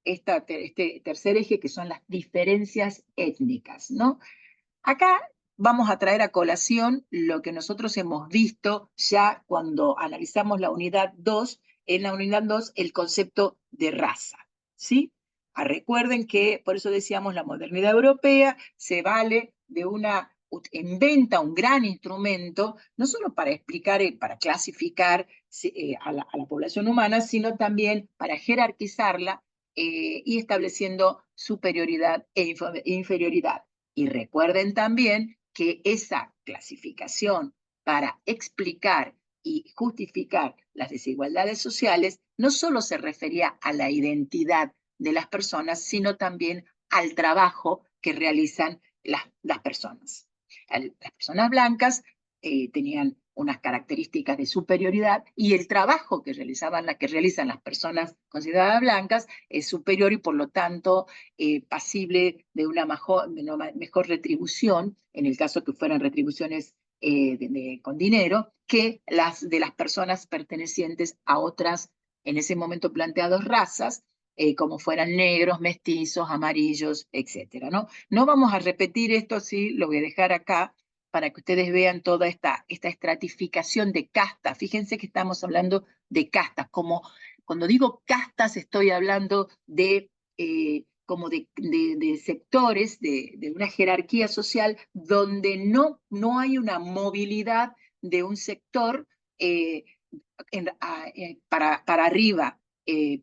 eje que son las diferencias étnicas, ¿no? Acá vamos a traer a colación lo que nosotros hemos visto ya cuando analizamos la unidad 2, en la unidad 2 el concepto de raza, ¿sí? Recuerden que, por eso decíamos, la modernidad europea se vale inventa un gran instrumento, no solo para explicar, para clasificar a la población humana, sino también para jerarquizarla y estableciendo superioridad e inferioridad. Y recuerden también que esa clasificación para explicar y justificar las desigualdades sociales no solo se refería a la identidad de las personas, sino también al trabajo que realizan las personas. Las personas blancas tenían unas características de superioridad y el trabajo que realizan las personas consideradas blancas es superior y por lo tanto pasible de una mejor retribución, en el caso que fueran retribuciones con dinero, que las de las personas pertenecientes a otras, en ese momento planteadas, razas, como fueran negros, mestizos, amarillos, etcétera, ¿no? No vamos a repetir esto, sí, lo voy a dejar acá para que ustedes vean toda esta estratificación de castas. Fíjense que estamos hablando de castas. Como cuando digo castas estoy hablando de como de sectores, de una jerarquía social donde no hay una movilidad de un sector para arriba,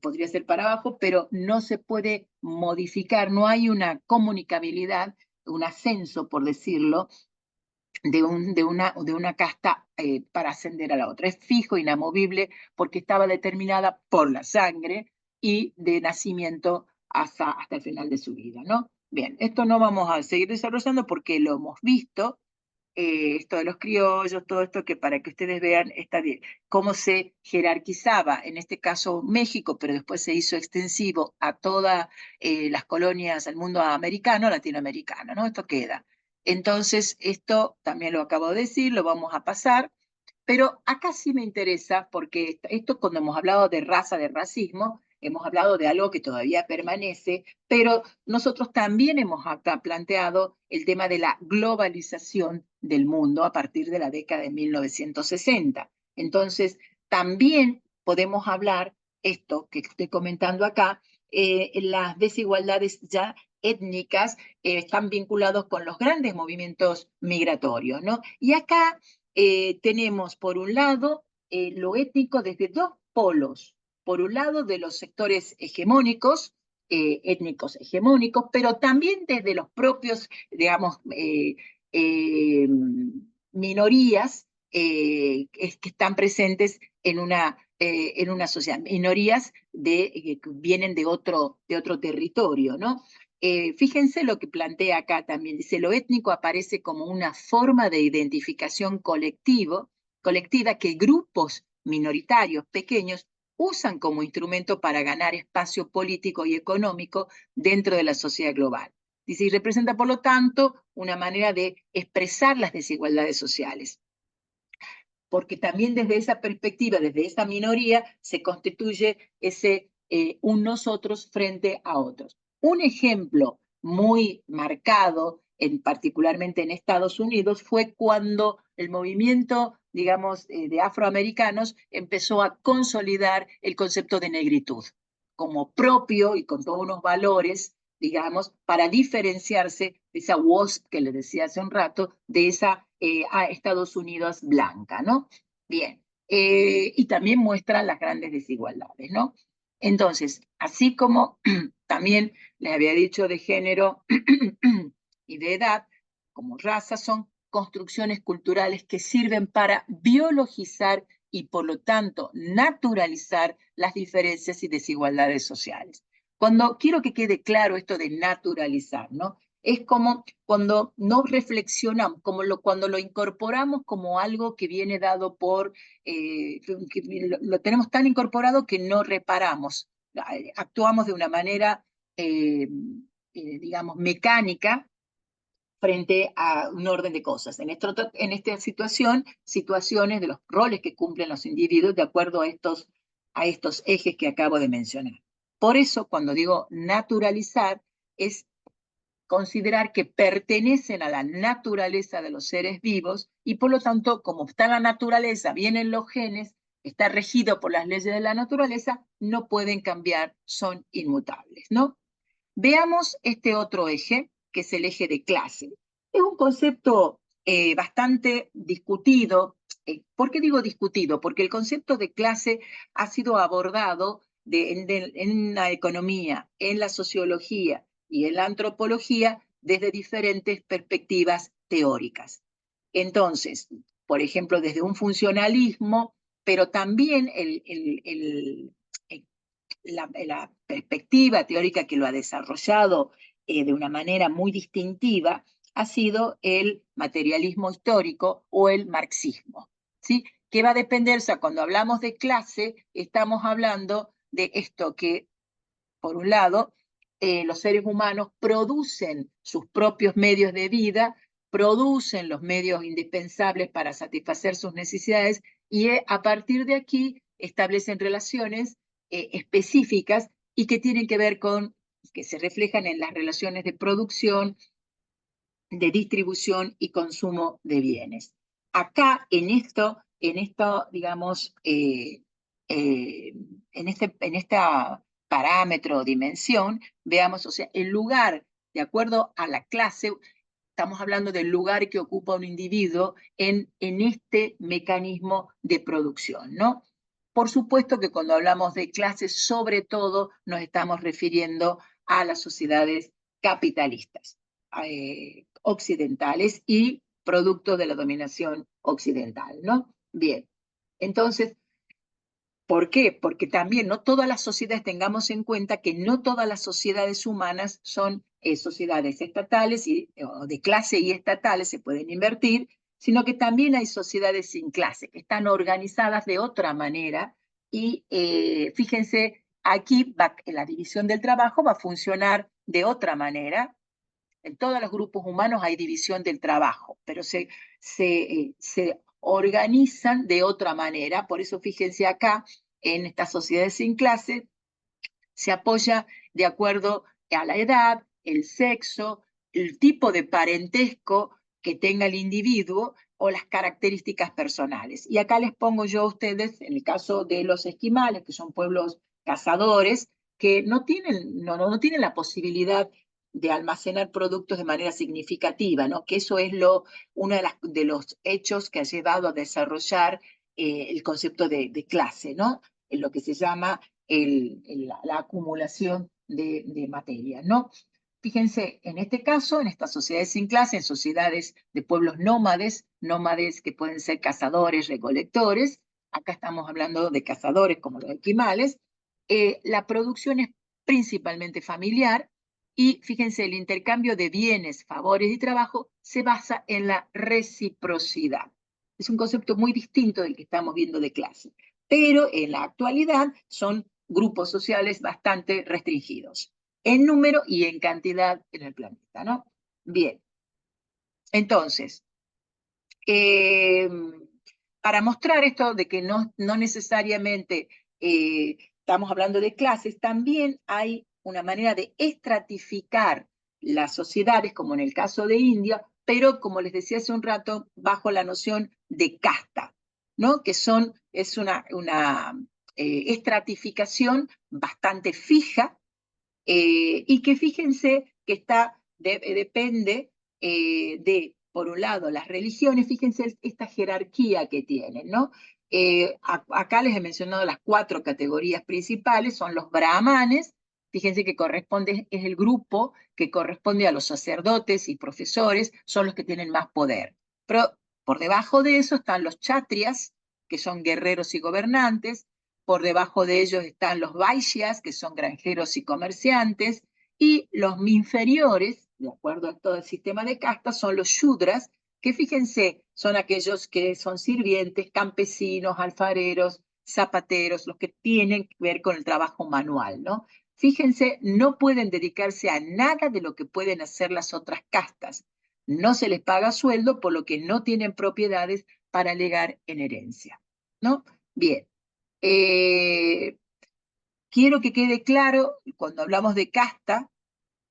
podría ser para abajo, pero no se puede modificar, no hay una comunicabilidad, un ascenso, por decirlo, de una casta para ascender a la otra. Es fijo, inamovible, porque estaba determinada por la sangre y de nacimiento hasta el final de su vida, ¿no? Bien, esto no vamos a seguir desarrollando porque lo hemos visto, esto de los criollos, todo esto que para que ustedes vean cómo se jerarquizaba, en este caso México, pero después se hizo extensivo a todas las colonias, al mundo americano, latinoamericano, ¿no? Esto queda. Entonces, esto también lo acabo de decir, lo vamos a pasar, pero acá sí me interesa, porque esto cuando hemos hablado de raza, de racismo, hemos hablado de algo que todavía permanece, pero nosotros también hemos acá planteado el tema de la globalización del mundo a partir de la década de 1960. Entonces, también podemos hablar, esto que estoy comentando acá, las desigualdades ya étnicas están vinculados con los grandes movimientos migratorios, ¿no? Y acá tenemos, por un lado, lo étnico desde dos polos. Por un lado, de los sectores hegemónicos, étnicos hegemónicos, pero también desde los propios, digamos, minorías que están presentes en una sociedad, minorías que vienen de otro territorio, ¿no? Fíjense lo que plantea acá también, dice, lo étnico aparece como una forma de identificación colectiva que grupos minoritarios pequeños usan como instrumento para ganar espacio político y económico dentro de la sociedad global. Dice, y representa, por lo tanto, una manera de expresar las desigualdades sociales. Porque también desde esa perspectiva, desde esa minoría, se constituye un nosotros frente a otros. Un ejemplo muy marcado, particularmente en Estados Unidos, fue cuando el movimiento, digamos, de afroamericanos empezó a consolidar el concepto de negritud como propio y con todos unos valores, digamos, para diferenciarse de esa WASP que les decía hace un rato, de esa a Estados Unidos blanca, ¿no? Bien, y también muestra las grandes desigualdades, ¿no? Entonces, así como también les había dicho de género y de edad, como raza, son construcciones culturales que sirven para biologizar y por lo tanto naturalizar las diferencias y desigualdades sociales. Cuando quiero que quede claro esto de naturalizar, ¿no? Es como cuando no reflexionamos, cuando lo incorporamos como algo que viene dado que lo tenemos tan incorporado que no reparamos, actuamos de una manera, digamos, mecánica frente a un orden de cosas. En esta situación, situaciones de los roles que cumplen los individuos de acuerdo a estos ejes que acabo de mencionar. Por eso, cuando digo naturalizar, es considerar que pertenecen a la naturaleza de los seres vivos y por lo tanto, como está en la naturaleza, vienen los genes, está regido por las leyes de la naturaleza, no pueden cambiar, son inmutables, ¿no? Veamos este otro eje, que es el eje de clase. Es un concepto bastante discutido. ¿Por qué digo discutido? Porque el concepto de clase ha sido abordado en la economía, en la sociología y en la antropología desde diferentes perspectivas teóricas. Entonces, por ejemplo, desde un funcionalismo, pero también la perspectiva teórica que lo ha desarrollado de una manera muy distintiva ha sido el materialismo histórico o el marxismo, ¿sí? Que va a depender, o sea, cuando hablamos de clase, estamos hablando de esto que, por un lado, los seres humanos producen sus propios medios de vida, producen los medios indispensables para satisfacer sus necesidades y a partir de aquí establecen relaciones específicas y que tienen que ver con, que se reflejan en las relaciones de producción, de distribución y consumo de bienes. Acá, en esto digamos, en esta parámetro o dimensión, veamos, o sea, el lugar, de acuerdo a la clase, estamos hablando del lugar que ocupa un individuo en este mecanismo de producción, ¿no? Por supuesto que cuando hablamos de clases, sobre todo nos estamos refiriendo a las sociedades capitalistas, occidentales y producto de la dominación occidental, ¿no? Bien, entonces, ¿por qué? Porque también no todas las sociedades, tengamos en cuenta que no todas las sociedades humanas son sociedades estatales o de clase y estatales, se pueden invertir, sino que también hay sociedades sin clase, que están organizadas de otra manera y fíjense, aquí la división del trabajo va a funcionar de otra manera. En todos los grupos humanos hay división del trabajo, pero se organizan de otra manera. Por eso fíjense acá, en estas sociedades sin clase, se apoya de acuerdo a la edad, el sexo, el tipo de parentesco que tenga el individuo o las características personales. Y acá les pongo yo a ustedes, en el caso de los esquimales, que son pueblos cazadores, que no tienen la posibilidad de almacenar productos de manera significativa, ¿no? Que eso es uno de los hechos que ha llevado a desarrollar el concepto de clase, ¿no? En lo que se llama la acumulación de materia, ¿no? Fíjense, en este caso, en estas sociedades sin clase, en sociedades de pueblos nómades, nómades que pueden ser cazadores, recolectores, acá estamos hablando de cazadores como los esquimales, la producción es principalmente familiar y fíjense, el intercambio de bienes, favores y trabajo se basa en la reciprocidad. Es un concepto muy distinto del que estamos viendo de clase, pero en la actualidad son grupos sociales bastante restringidos en número y en cantidad en el planeta, ¿no? Bien, entonces, eh, para mostrar esto de que no necesariamente estamos hablando de clases, también hay una manera de estratificar las sociedades, como en el caso de India, pero como les decía hace un rato, bajo la noción de casta, ¿no? Que es una estratificación bastante fija y que fíjense que depende por un lado, las religiones, fíjense esta jerarquía que tienen, ¿no? Acá les he mencionado las 4 categorías principales, son los brahmanes, fíjense que es el grupo que corresponde a los sacerdotes y profesores, son los que tienen más poder. Pero por debajo de eso están los kshatriyas, que son guerreros y gobernantes, por debajo de ellos están los vaishyas, que son granjeros y comerciantes, y los inferiores, de acuerdo a todo el sistema de castas, son los shudras, que fíjense, son aquellos que son sirvientes, campesinos, alfareros, zapateros, los que tienen que ver con el trabajo manual, ¿no? Fíjense, no pueden dedicarse a nada de lo que pueden hacer las otras castas. No se les paga sueldo, por lo que no tienen propiedades para legar en herencia, ¿no? Bien. Quiero que quede claro, cuando hablamos de casta,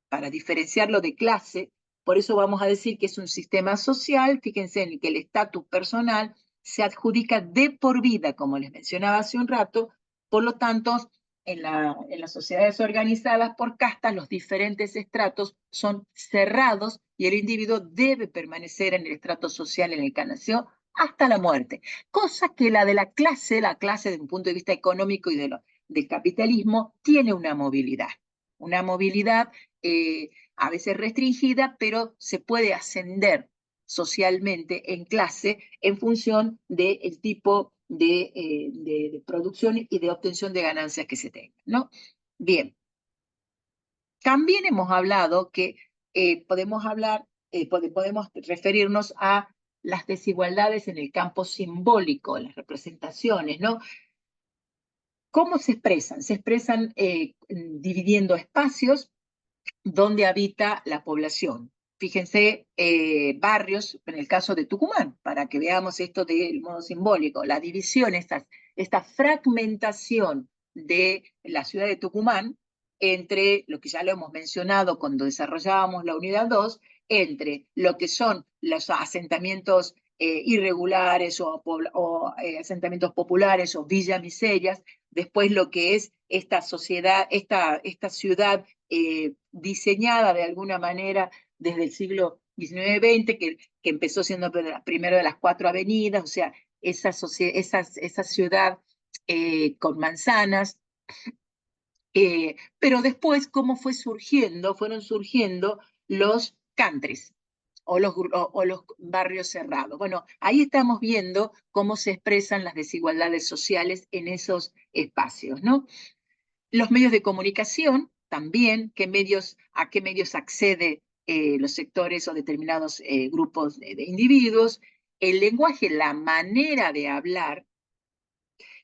para diferenciarlo de clase, por eso vamos a decir que es un sistema social, fíjense en el que el estatus personal se adjudica de por vida, como les mencionaba hace un rato, por lo tanto, en las sociedades organizadas por castas, los diferentes estratos son cerrados y el individuo debe permanecer en el estrato social en el que nació hasta la muerte, cosa que la de la clase desde un punto de vista económico y del capitalismo, tiene una movilidad a veces restringida, pero se puede ascender socialmente en clase en función del tipo de producción y de obtención de ganancias que se tengan, ¿no? Bien. También hemos hablado que podemos referirnos a las desigualdades en el campo simbólico, las representaciones, ¿no? ¿Cómo se expresan? Se expresan dividiendo espacios donde habita la población. Fíjense, barrios, en el caso de Tucumán, para que veamos esto del modo simbólico, la división, esta fragmentación de la ciudad de Tucumán entre lo que ya lo hemos mencionado cuando desarrollábamos la unidad 2, entre lo que son los asentamientos irregulares asentamientos populares o villas después lo que es esta sociedad, esta ciudad diseñada de alguna manera desde el siglo XIX-XX, que empezó siendo primero de las 4 avenidas, o sea, esa ciudad con manzanas, pero después, ¿cómo fueron surgiendo los countries o los barrios cerrados? Bueno, ahí estamos viendo cómo se expresan las desigualdades sociales en esos espacios, ¿no? Los medios de comunicación también, a qué medios accede los sectores o determinados grupos de individuos, el lenguaje, la manera de hablar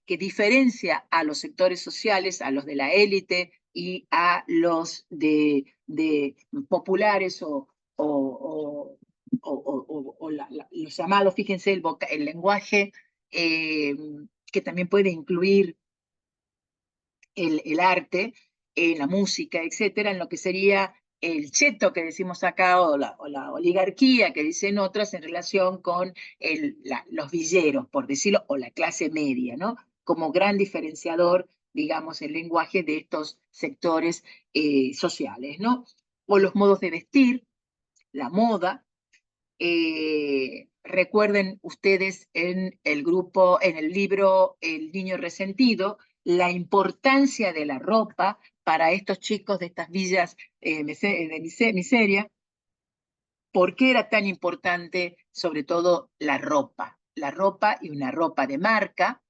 que diferencia a los sectores sociales, a los de la élite y a los de populares los llamados, fíjense, el lenguaje que también puede incluir el arte, la música, etcétera, en lo que sería el cheto que decimos acá o la oligarquía que dicen otras en relación con los villeros, por decirlo, o la clase media, ¿no? Como gran diferenciador, digamos, el lenguaje de estos sectores sociales, ¿no? O los modos de vestir, la moda. Recuerden ustedes en el libro El niño resentido, la importancia de la ropa para estos chicos de estas villas de miseria. ¿Por qué era tan importante, sobre todo, la ropa? La ropa y una ropa de marca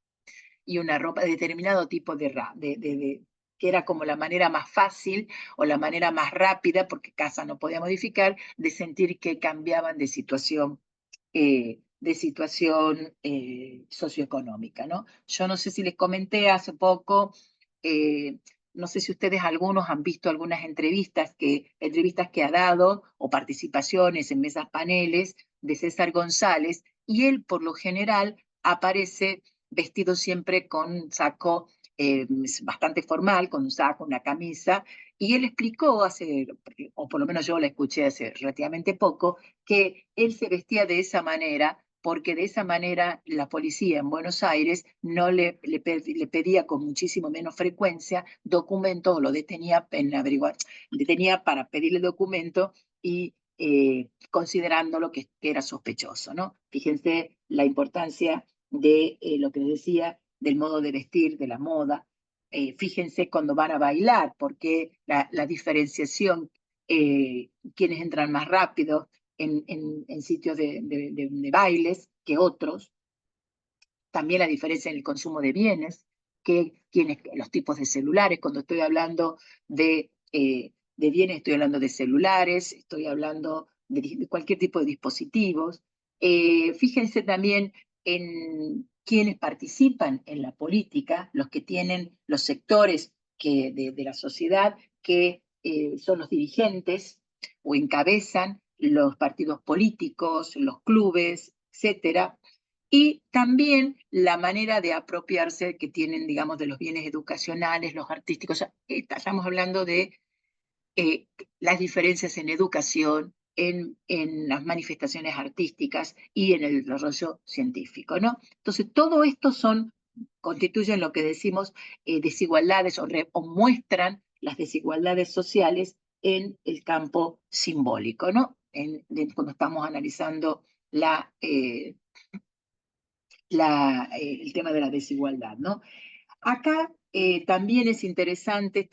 y una ropa de determinado tipo que era como la manera más fácil o la manera más rápida, porque casa no podía modificar, de sentir que cambiaban de situación socioeconómica, ¿no? Yo no sé si les comenté hace poco, no sé si ustedes algunos han visto algunas entrevistas que ha dado o participaciones en mesas paneles de César González, y él por lo general aparece vestido siempre con un saco bastante formal, con un saco, una camisa, y él explicó o por lo menos yo la escuché hace relativamente poco, que él se vestía de esa manera porque de esa manera la policía en Buenos Aires no le pedía con muchísimo menos frecuencia documentos o lo detenía detenía para pedirle documento y considerándolo que era sospechoso, ¿no? Fíjense la importancia de lo que les decía, del modo de vestir, de la moda. Fíjense cuando van a bailar, porque la diferenciación, quienes entran más rápido en sitios de bailes que otros. También la diferencia en el consumo de bienes, los tipos de celulares. Cuando estoy hablando de bienes, estoy hablando de celulares, estoy hablando de cualquier tipo de dispositivos. Fíjense también en quienes participan en la política, los que tienen los sectores de la sociedad que son los dirigentes o encabezan los partidos políticos, los clubes, etcétera, y también la manera de apropiarse que tienen, digamos, de los bienes educacionales, los artísticos. Estamos hablando de las diferencias en educación, en las manifestaciones artísticas y en el desarrollo científico, ¿no? Entonces, todo esto constituyen lo que decimos desigualdades o muestran las desigualdades sociales en el campo simbólico, ¿no? Cuando estamos analizando el tema de la desigualdad, ¿no? Acá también es interesante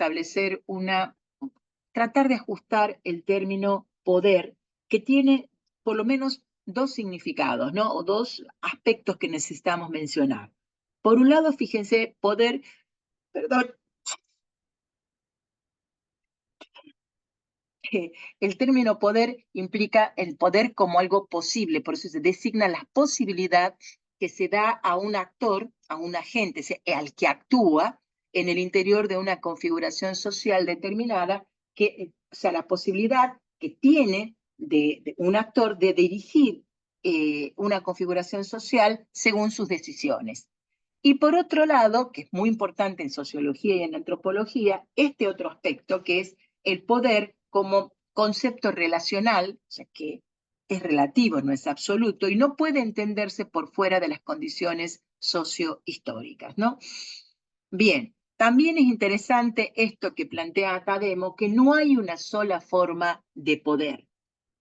tratar de ajustar el término poder, que tiene por lo menos dos significados, ¿no? O dos aspectos que necesitamos mencionar. Por un lado, fíjense, poder, perdón, el término poder implica el poder como algo posible, por eso se designa la posibilidad que se da a un actor, a un agente, al que actúa en el interior de una configuración social determinada, o sea, la posibilidad que tiene de un actor de dirigir una configuración social según sus decisiones. Y por otro lado, que es muy importante en sociología y en antropología, este otro aspecto que es el poder como concepto relacional, o sea que es relativo, no es absoluto, y no puede entenderse por fuera de las condiciones sociohistóricas, ¿no? Bien, también es interesante esto que plantea Academo, que no hay una sola forma de poder.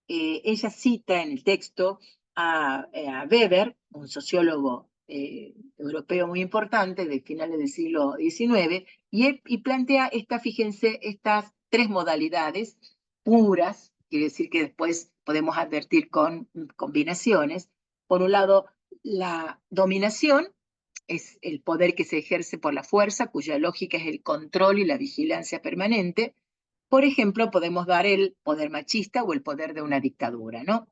Ella cita en el texto a Weber, un sociólogo europeo muy importante de finales del siglo XIX, y plantea fíjense, estas tres modalidades puras, quiere decir que después podemos advertir con combinaciones. Por un lado, la dominación es el poder que se ejerce por la fuerza, cuya lógica es el control y la vigilancia permanente. Por ejemplo, podemos dar el poder machista o el poder de una dictadura, ¿no?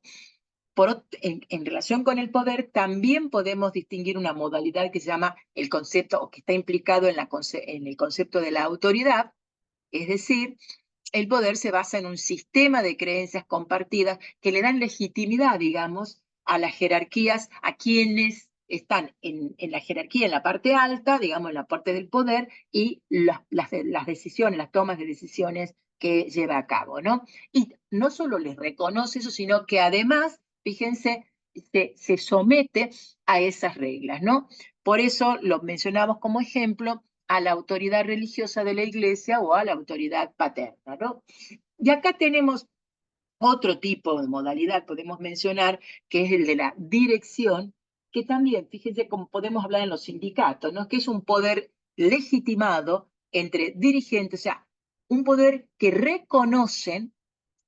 En relación con el poder, también podemos distinguir una modalidad que se llama el concepto, o que está implicado en el concepto de la autoridad, es decir, el poder se basa en un sistema de creencias compartidas que le dan legitimidad, digamos, a las jerarquías, a quienes están en la jerarquía, en la parte alta, digamos, en la parte del poder, y las decisiones, las tomas de decisiones que lleva a cabo, ¿no? Y no solo les reconoce eso, sino que además, fíjense, se somete a esas reglas, ¿no? Por eso lo mencionamos como ejemplo a la autoridad religiosa de la iglesia o a la autoridad paterna, ¿no? Y acá tenemos otro tipo de modalidad, podemos mencionar, que es el de la dirección, que también, fíjense cómo podemos hablar en los sindicatos, ¿no? Que es un poder legitimado entre dirigentes, o sea, un poder que reconocen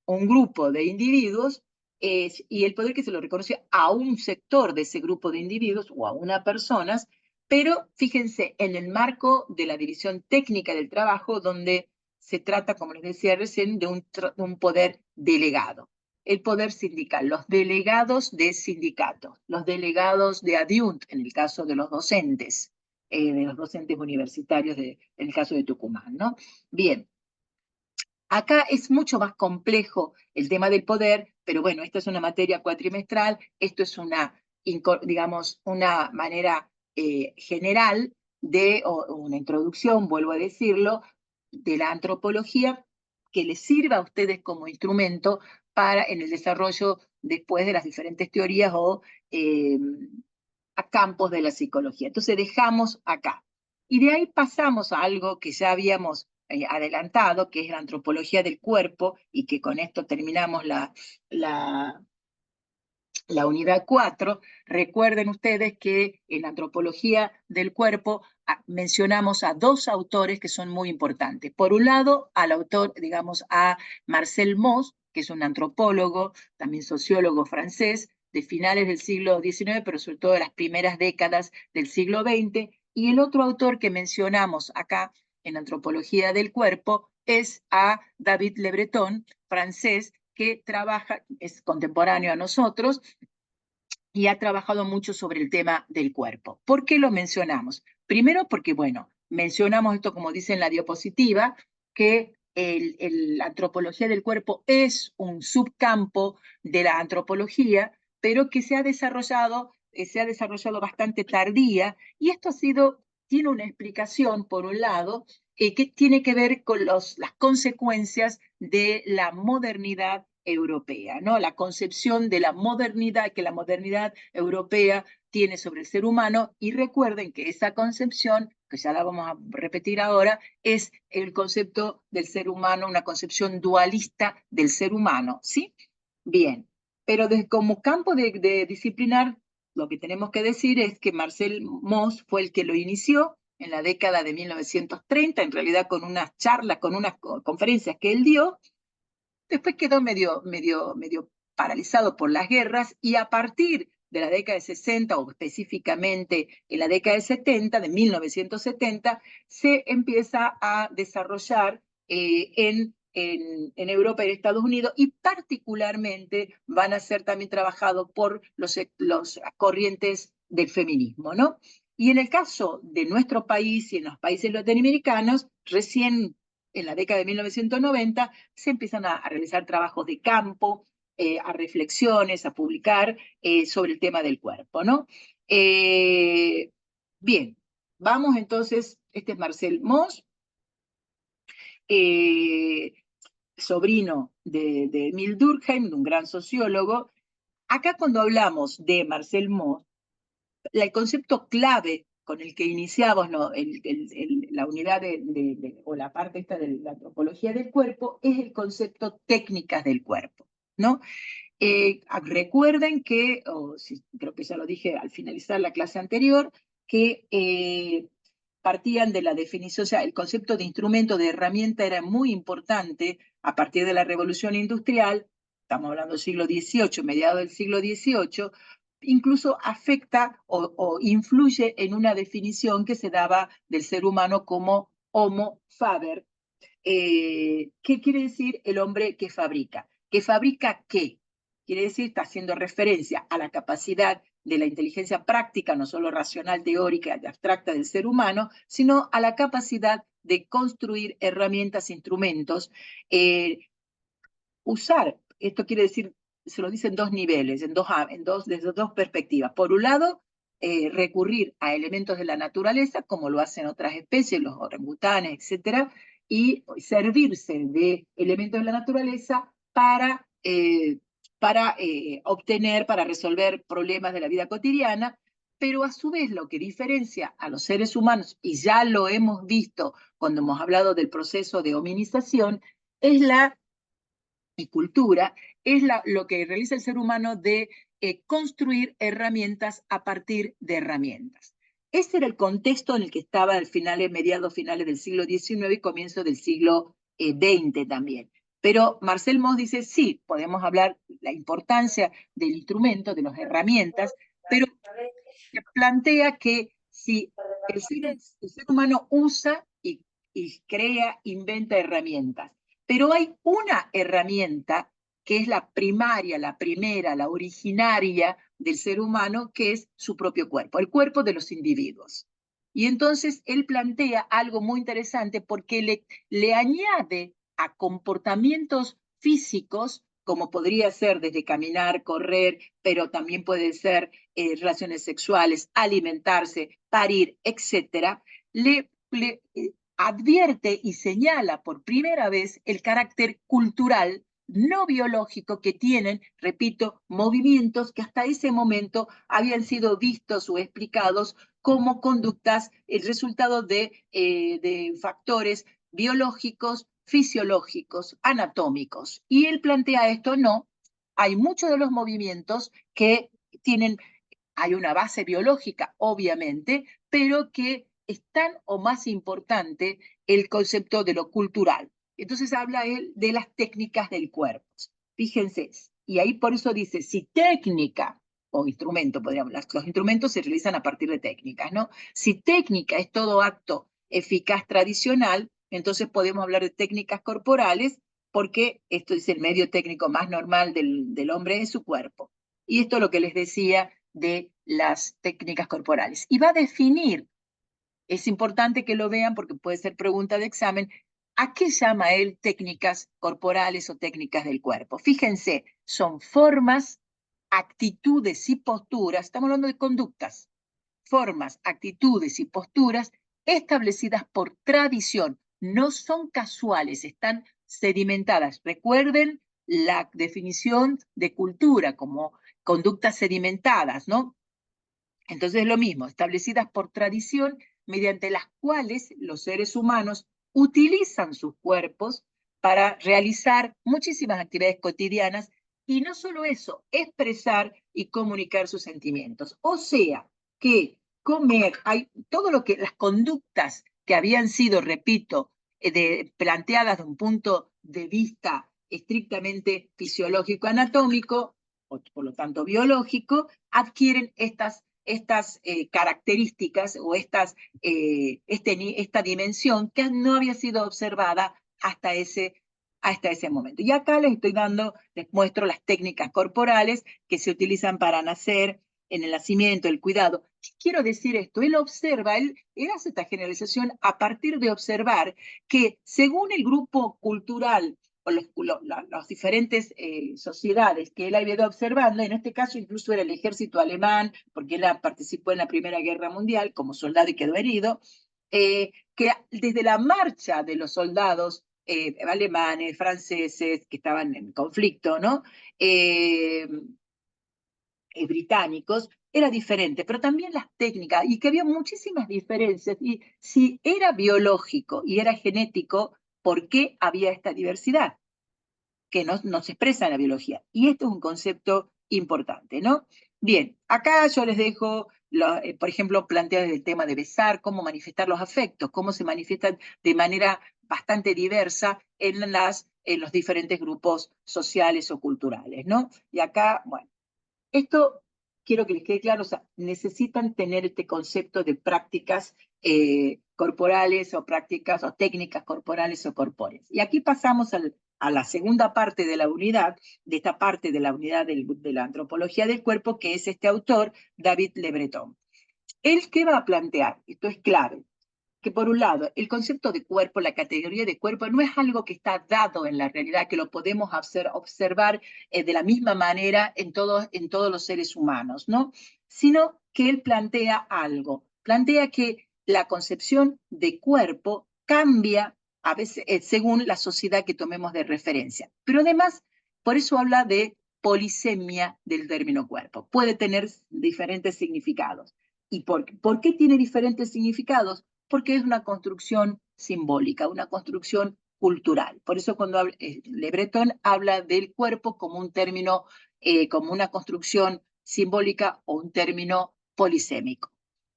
un grupo de individuos y el poder que se lo reconoce a un sector de ese grupo de individuos o a una persona, pero fíjense, en el marco de la división técnica del trabajo, donde se trata, como les decía recién, de un poder delegado. El poder sindical, los delegados de sindicatos, los delegados de adjunct, en el caso de los docentes universitarios, en el caso de Tucumán, ¿no? Bien, acá es mucho más complejo el tema del poder, pero bueno, esta es una materia cuatrimestral, esto es digamos, una manera general o una introducción, vuelvo a decirlo, de la antropología que les sirva a ustedes como instrumento en el desarrollo después de las diferentes teorías o eh, a campos de la psicología. Entonces dejamos acá. Y de ahí pasamos a algo que ya habíamos adelantado, que es la antropología del cuerpo, y que con esto terminamos la unidad 4. Recuerden ustedes que en la antropología del cuerpo mencionamos a dos autores que son muy importantes. Por un lado, al autor, digamos, a Marcel Mauss, que es un antropólogo, también sociólogo francés, de finales del siglo XIX, pero sobre todo de las primeras décadas del siglo XX. Y el otro autor que mencionamos acá en antropología del cuerpo es a David Le Breton, francés, que es contemporáneo a nosotros y ha trabajado mucho sobre el tema del cuerpo. ¿Por qué lo mencionamos? Primero porque, bueno, mencionamos esto como dice en la diapositiva, que la antropología del cuerpo es un subcampo de la antropología, pero que se ha desarrollado bastante tardía, y esto tiene una explicación, por un lado, que tiene que ver con las consecuencias de la modernidad europea, ¿no? La concepción de la modernidad, que la modernidad europea tiene sobre el ser humano, y recuerden que esa concepción, que ya la vamos a repetir ahora, es el concepto del ser humano, una concepción dualista del ser humano, ¿sí? Bien, pero como campo de disciplinar, lo que tenemos que decir es que Marcel Mauss fue el que lo inició en la década de 1930, en realidad con unas charlas, con unas conferencias que él dio. Después quedó medio paralizado por las guerras, y a partir de la década de 60, o específicamente en la década de 70, de 1970, se empieza a desarrollar en Europa y en Estados Unidos, y particularmente van a ser también trabajados por los corrientes del feminismo, ¿no? Y en el caso de nuestro país y en los países latinoamericanos, recién en la década de 1990 se empiezan a realizar trabajos de campo, a reflexiones, a publicar sobre el tema del cuerpo, ¿no? Bien, vamos entonces, este es Marcel Mauss, sobrino de Emile Durkheim, un gran sociólogo. Acá cuando hablamos de Marcel Mauss, el concepto clave con el que iniciamos, ¿no?, la unidad o la parte esta de la antropología del cuerpo, es el concepto técnicas del cuerpo, ¿no? Recuerden que, creo que ya lo dije al finalizar la clase anterior, que partían de la definición, o sea, el concepto de instrumento, de herramienta, era muy importante a partir de la Revolución Industrial. Estamos hablando del siglo XVIII, mediados del siglo XVIII, incluso afecta o influye en una definición que se daba del ser humano como Homo faber. ¿Qué quiere decir el hombre que fabrica? ¿Que fabrica qué? Quiere decir, está haciendo referencia a la capacidad de la inteligencia práctica, no solo racional, teórica y abstracta del ser humano, sino a la capacidad de construir herramientas, instrumentos, usar, esto quiere decir, se lo dice en dos niveles, desde dos perspectivas. Por un lado, recurrir a elementos de la naturaleza, como lo hacen otras especies, los orangutanes, etcétera, y servirse de elementos de la naturaleza para obtener, para resolver problemas de la vida cotidiana, pero a su vez lo que diferencia a los seres humanos, y ya lo hemos visto cuando hemos hablado del proceso de hominización, es la y cultura, es lo que realiza el ser humano de construir herramientas a partir de herramientas. Ese era el contexto en el que estaba al final, mediados finales del siglo XIX y comienzo del siglo XX también. Pero Marcel Mauss dice, sí, podemos hablar de la importancia del instrumento, de las herramientas, pero plantea que si el ser humano usa y crea, inventa herramientas, pero hay una herramienta que es la primaria, la primera, la originaria del ser humano, que es su propio cuerpo, el cuerpo de los individuos. Y entonces él plantea algo muy interesante porque le añade a comportamientos físicos, como podría ser desde caminar, correr, pero también puede ser relaciones sexuales, alimentarse, parir, etc., le advierte y señala por primera vez el carácter cultural, no biológico, que tienen, repito, movimientos que hasta ese momento habían sido vistos o explicados como conductas, el resultado de factores biológicos, fisiológicos, anatómicos. Y él plantea esto, no, hay muchos de los movimientos que tienen, hay una base biológica, obviamente, pero que es tan o más importante el concepto de lo cultural. Entonces habla él de las técnicas del cuerpo. Fíjense, y ahí por eso dice, si técnica o instrumento, podríamos, los instrumentos se realizan a partir de técnicas, ¿no? Si técnica es todo acto eficaz tradicional, entonces podemos hablar de técnicas corporales, porque esto es el medio técnico más normal del hombre, en su cuerpo. Y esto es lo que les decía de las técnicas corporales. Y va a definir, es importante que lo vean porque puede ser pregunta de examen, ¿a qué llama él técnicas corporales o técnicas del cuerpo? Fíjense, son formas, actitudes y posturas, estamos hablando de conductas, formas, actitudes y posturas establecidas por tradición, no son casuales, están sedimentadas. Recuerden la definición de cultura como conductas sedimentadas, ¿no? Entonces es lo mismo, establecidas por tradición, mediante las cuales los seres humanos utilizan sus cuerpos para realizar muchísimas actividades cotidianas, y no solo eso, expresar y comunicar sus sentimientos. O sea, que comer, hay todo lo que, las conductas que habían sido, repito, planteadas de un punto de vista estrictamente fisiológico, anatómico, por lo tanto biológico, adquieren estas características o esta dimensión que no había sido observada hasta ese momento. Y acá les muestro las técnicas corporales que se utilizan para nacer, en el nacimiento, el cuidado. ¿Qué quiero decir esto? Él hace esta generalización a partir de observar que según el grupo cultural o las diferentes sociedades que él había ido observando, en este caso incluso era el ejército alemán, porque él participó en la Primera Guerra Mundial como soldado y quedó herido, que desde la marcha de los soldados alemanes, franceses, que estaban en conflicto, ¿no? Británicos, era diferente, pero también las técnicas, y que había muchísimas diferencias, y si era biológico y era genético, ¿por qué había esta diversidad? Que no se expresa en la biología. Y esto es un concepto importante, ¿no? Bien, acá yo les dejo, por ejemplo, plantear el tema de besar, cómo manifestar los afectos, cómo se manifiestan de manera bastante diversa en los diferentes grupos sociales o culturales, ¿no? Y acá, bueno, esto quiero que les quede claro, o sea, necesitan tener este concepto de prácticas corporales o prácticas o técnicas corporales o corpóreas. Y aquí pasamos a la segunda parte de la unidad, de esta parte de la unidad de la antropología del cuerpo, que es este autor, David Le Breton. ¿Él qué va a plantear? Esto es clave. Que por un lado, el concepto de cuerpo, la categoría de cuerpo, no es algo que está dado en la realidad, que lo podemos observar de la misma manera en todos los seres humanos, ¿no? Sino que él plantea algo, plantea que la concepción de cuerpo cambia a veces según la sociedad que tomemos de referencia. Pero además, por eso habla de polisemia del término cuerpo. Puede tener diferentes significados. ¿Y por qué tiene diferentes significados? Porque es una construcción simbólica, una construcción cultural. Por eso cuando Le Breton habla del cuerpo como un término, como una construcción simbólica o un término polisémico.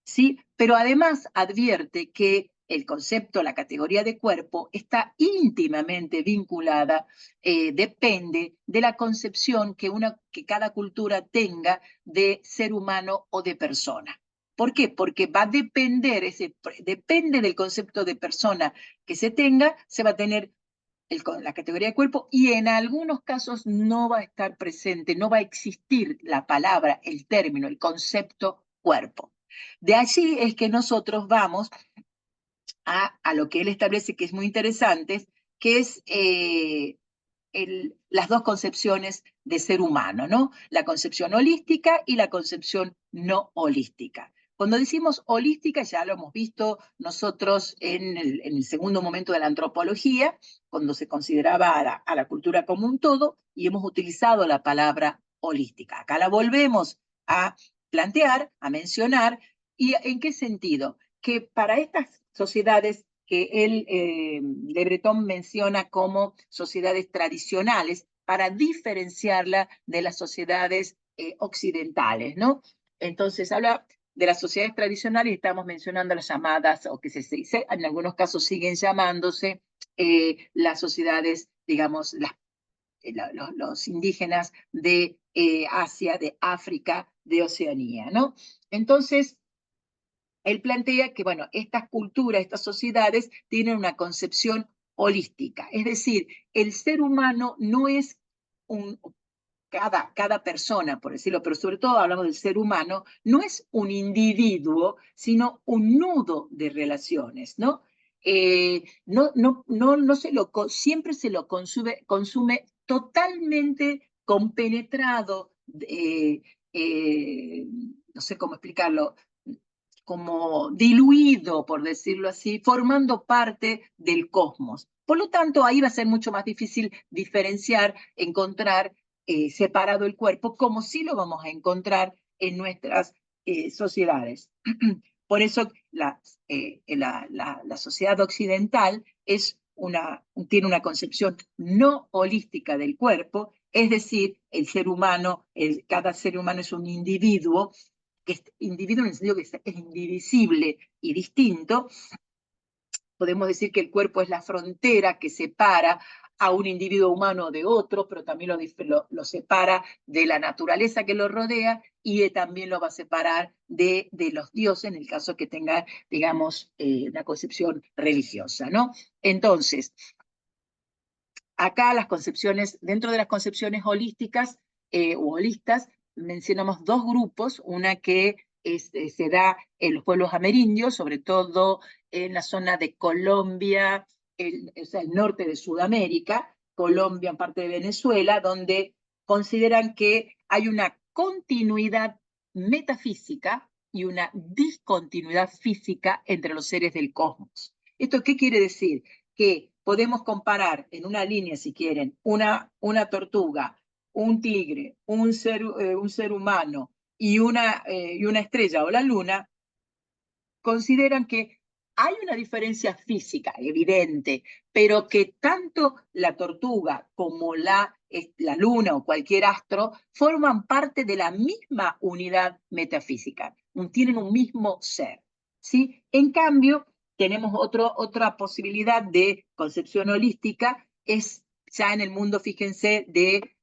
¿Sí? Pero además advierte que el concepto, la categoría de cuerpo, está íntimamente vinculada, depende de la concepción que cada cultura tenga de ser humano o de persona. ¿Por qué? Porque va a depender, depende del concepto de persona que se tenga, se va a tener la categoría de cuerpo y en algunos casos no va a estar presente, no va a existir la palabra, el término, el concepto cuerpo. De allí es que nosotros vamos a lo que él establece que es muy interesante, que es las dos concepciones de ser humano, ¿no? La concepción holística y la concepción no holística. Cuando decimos holística, ya lo hemos visto nosotros en el segundo momento de la antropología, cuando se consideraba a la cultura como un todo, y hemos utilizado la palabra holística. Acá la volvemos a plantear, a mencionar, ¿y en qué sentido? Que para estas sociedades que Le Breton menciona como sociedades tradicionales para diferenciarla de las sociedades occidentales, ¿no? Entonces habla de las sociedades tradicionales y estamos mencionando las llamadas, o que se dice, en algunos casos siguen llamándose las sociedades, digamos, los indígenas de Asia, de África, de Oceanía, ¿no? Entonces, él plantea que, bueno, estas culturas, estas sociedades tienen una concepción holística, es decir, el ser humano no es cada persona, por decirlo, pero sobre todo hablamos del ser humano, no es un individuo, sino un nudo de relaciones, ¿no? Siempre se lo consume totalmente compenetrado, no sé cómo explicarlo, como diluido, por decirlo así, formando parte del cosmos. Por lo tanto, ahí va a ser mucho más difícil diferenciar, encontrar separado el cuerpo, como sí lo vamos a encontrar en nuestras sociedades. Por eso la sociedad occidental tiene una concepción no holística del cuerpo, es decir, el ser humano, cada ser humano es un individuo, que es individuo en el sentido que es indivisible y distinto, podemos decir que el cuerpo es la frontera que separa a un individuo humano de otro, pero también lo separa de la naturaleza que lo rodea y también lo va a separar de los dioses, en el caso que tenga, digamos, una concepción religiosa, ¿no? Entonces, acá las concepciones, dentro de las concepciones holísticas o holistas, mencionamos dos grupos, una que se da en los pueblos amerindios, sobre todo en la zona de Colombia, o sea, el norte de Sudamérica, Colombia, en parte de Venezuela, donde consideran que hay una continuidad metafísica y una discontinuidad física entre los seres del cosmos. ¿Esto qué quiere decir? Que podemos comparar en una línea, si quieren, una tortuga, un tigre, un ser humano y una estrella o la luna, consideran que hay una diferencia física evidente, pero que tanto la tortuga como la luna o cualquier astro forman parte de la misma unidad metafísica, tienen un mismo ser. ¿Sí? En cambio, tenemos otra posibilidad de concepción holística, es ya en el mundo, fíjense, de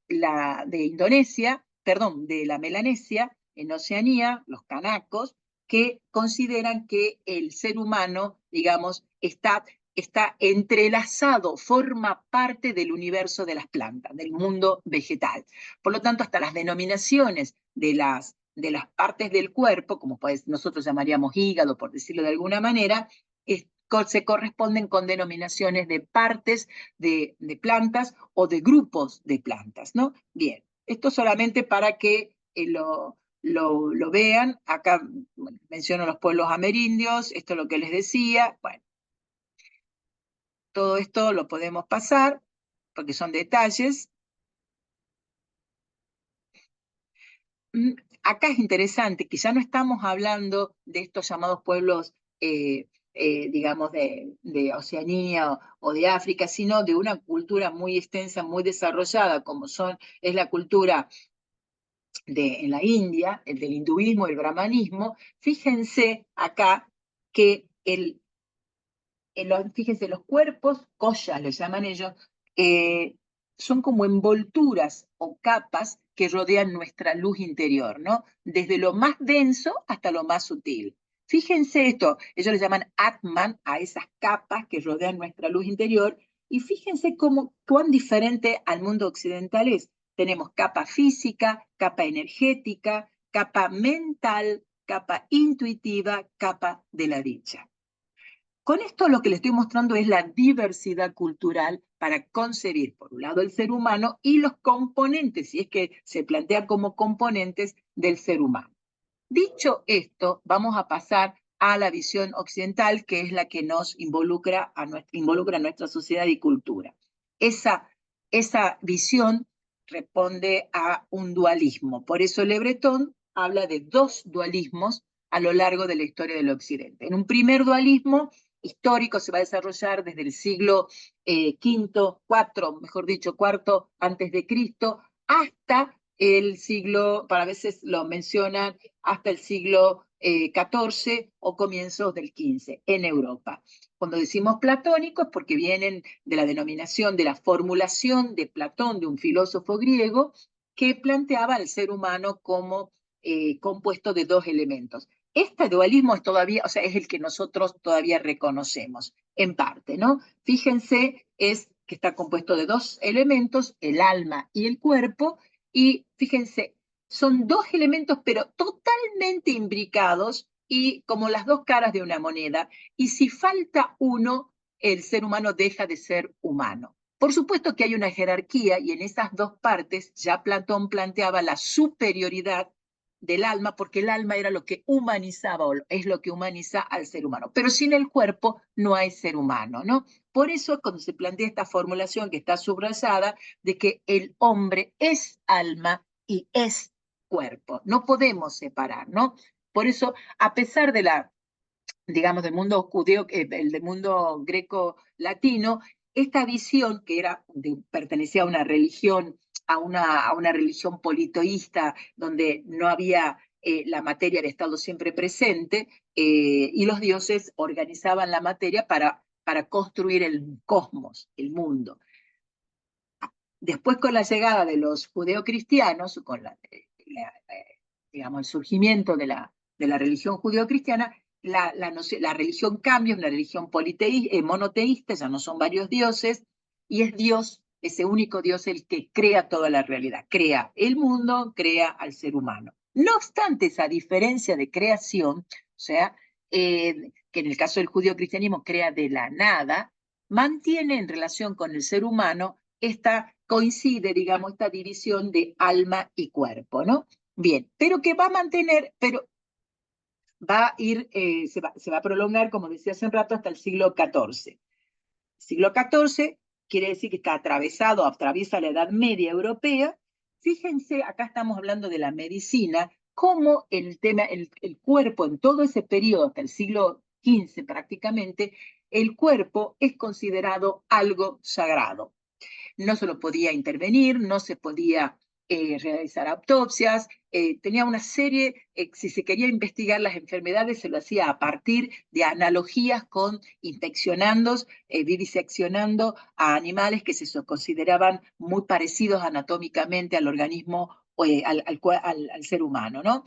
Indonesia, perdón, de la Melanesia, en Oceanía, los canacos, que consideran que el ser humano, digamos, está entrelazado, forma parte del universo de las plantas, del mundo vegetal. Por lo tanto, hasta las denominaciones de las partes del cuerpo, como pues nosotros llamaríamos hígado, por decirlo de alguna manera, se corresponden con denominaciones de partes de plantas o de grupos de plantas, ¿no? Bien, esto solamente para que lo vean. Acá bueno, menciono los pueblos amerindios, esto es lo que les decía. Bueno, todo esto lo podemos pasar porque son detalles. Acá es interesante que ya no estamos hablando de estos llamados pueblos, digamos, de Oceanía o de África, sino de una cultura muy extensa, muy desarrollada, como es la cultura en la India, el del hinduismo, el brahmanismo. Fíjense acá que fíjense, los cuerpos, koshas le llaman ellos, son como envolturas o capas que rodean nuestra luz interior, ¿no? Desde lo más denso hasta lo más sutil. Fíjense esto, ellos le llaman Atman a esas capas que rodean nuestra luz interior, y fíjense cuán diferente al mundo occidental es. Tenemos capa física, capa energética, capa mental, capa intuitiva, capa de la dicha. Con esto lo que les estoy mostrando es la diversidad cultural para concebir, por un lado, el ser humano y los componentes, si es que se plantea como componentes del ser humano. Dicho esto, vamos a pasar a la visión occidental, que es la que nos involucra a nuestra sociedad y cultura. Esa visión responde a un dualismo. Por eso Le Breton habla de dos dualismos a lo largo de la historia del Occidente. En un primer dualismo histórico se va a desarrollar desde el siglo IV, mejor dicho, cuarto antes de Cristo, hasta el siglo, para veces lo mencionan, hasta el siglo XIV o comienzos del XV en Europa. Cuando decimos platónicos, porque vienen de la denominación de la formulación de Platón, de un filósofo griego, que planteaba al ser humano como compuesto de dos elementos. Este dualismo es todavía, o sea, es el que nosotros todavía reconocemos, en parte, ¿no? Fíjense, es que está compuesto de dos elementos, el alma y el cuerpo, y fíjense, son dos elementos, pero totalmente imbricados y como las dos caras de una moneda. Y si falta uno, el ser humano deja de ser humano. Por supuesto que hay una jerarquía y en esas dos partes ya Platón planteaba la superioridad del alma, porque el alma era lo que humanizaba, o es lo que humaniza al ser humano. Pero sin el cuerpo no hay ser humano, ¿no? Por eso cuando se plantea esta formulación que está subrayada de que el hombre es alma y es cuerpo, no podemos separar, ¿no? Por eso, a pesar de digamos, del mundo judío, del mundo greco-latino, esta visión que pertenecía a una religión, a una religión politeísta, donde no había la materia, del estado siempre presente, y los dioses organizaban la materia para para construir el cosmos, el mundo. Después, con la llegada de los judeocristianos, con digamos, el surgimiento de la religión judeocristiana, la religión cambia, es una religión monoteísta, ya no son varios dioses, y es Dios, ese único Dios, el que crea toda la realidad, crea el mundo, crea al ser humano. No obstante, esa diferencia de creación, o sea, que en el caso del judeocristianismo crea de la nada, mantiene en relación con el ser humano coincide, digamos, esta división de alma y cuerpo, ¿no? Bien, pero que va a mantener, pero va a ir, se va a prolongar, como decía hace un rato, hasta el siglo XIV. Siglo XIV quiere decir que está atraviesa la Edad Media europea. Fíjense, acá estamos hablando de la medicina, cómo el cuerpo en todo ese periodo, hasta el siglo XV prácticamente, el cuerpo es considerado algo sagrado. No se lo podía intervenir, no se podía realizar autopsias, tenía una serie, si se quería investigar las enfermedades, se lo hacía a partir de analogías con infeccionandos, viviseccionando a animales que se consideraban muy parecidos anatómicamente al organismo, al ser humano, ¿no?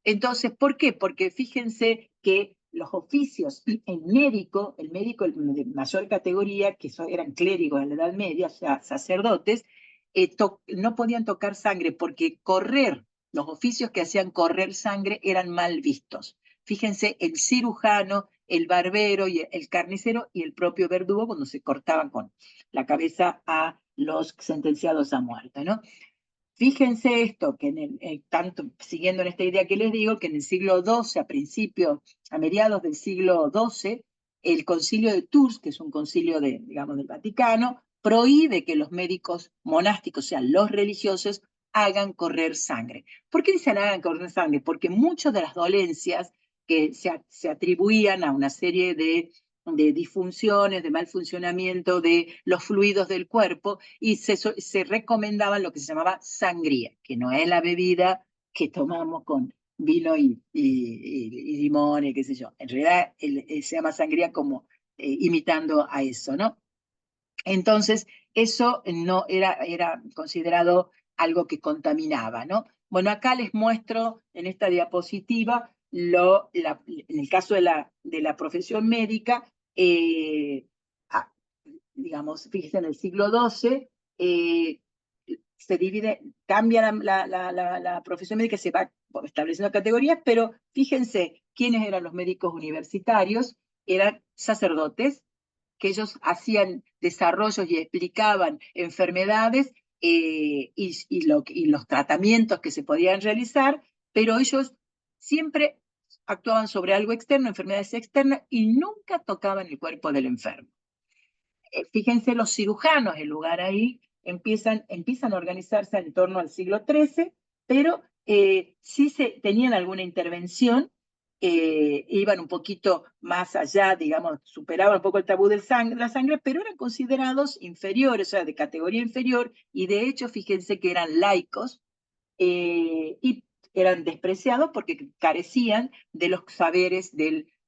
Entonces, ¿por qué? Porque fíjense que los oficios, el médico de mayor categoría, que eran clérigos en la Edad Media, o sea, sacerdotes, no podían tocar sangre porque los oficios que hacían correr sangre eran mal vistos. Fíjense, el cirujano, el barbero, y el carnicero y el propio verdugo cuando se cortaban con la cabeza a los sentenciados a muerte, ¿no? Fíjense esto, que tanto siguiendo en esta idea que les digo, que en el siglo XII, a mediados del siglo XII, el concilio de Tours, que es un concilio digamos, del Vaticano, prohíbe que los médicos monásticos, o sea, los religiosos, hagan correr sangre. ¿Por qué dicen hagan correr sangre? Porque muchas de las dolencias que se atribuían a una serie de disfunciones, de mal funcionamiento de los fluidos del cuerpo, y se recomendaban lo que se llamaba sangría, que no es la bebida que tomamos con vino y limón y qué sé yo. En realidad se llama sangría como imitando a eso, ¿no? Entonces, eso no era considerado algo que contaminaba, ¿no? Bueno, acá les muestro en esta diapositiva, en el caso de la profesión médica, digamos, fíjense, en el siglo XII, se divide, cambia la profesión médica, se va estableciendo categorías, pero fíjense quiénes eran los médicos universitarios, eran sacerdotes, que ellos hacían desarrollos y explicaban enfermedades y los tratamientos que se podían realizar, pero ellos siempre actuaban sobre algo externo, enfermedades externas, y nunca tocaban el cuerpo del enfermo. Fíjense los cirujanos, el lugar ahí, empiezan a organizarse en torno al siglo XIII, pero sí tenían alguna intervención, iban un poquito más allá, digamos, superaban un poco el tabú de la sangre, pero eran considerados inferiores, o sea, de categoría inferior, y de hecho, fíjense que eran laicos, y eran despreciados porque carecían de los saberes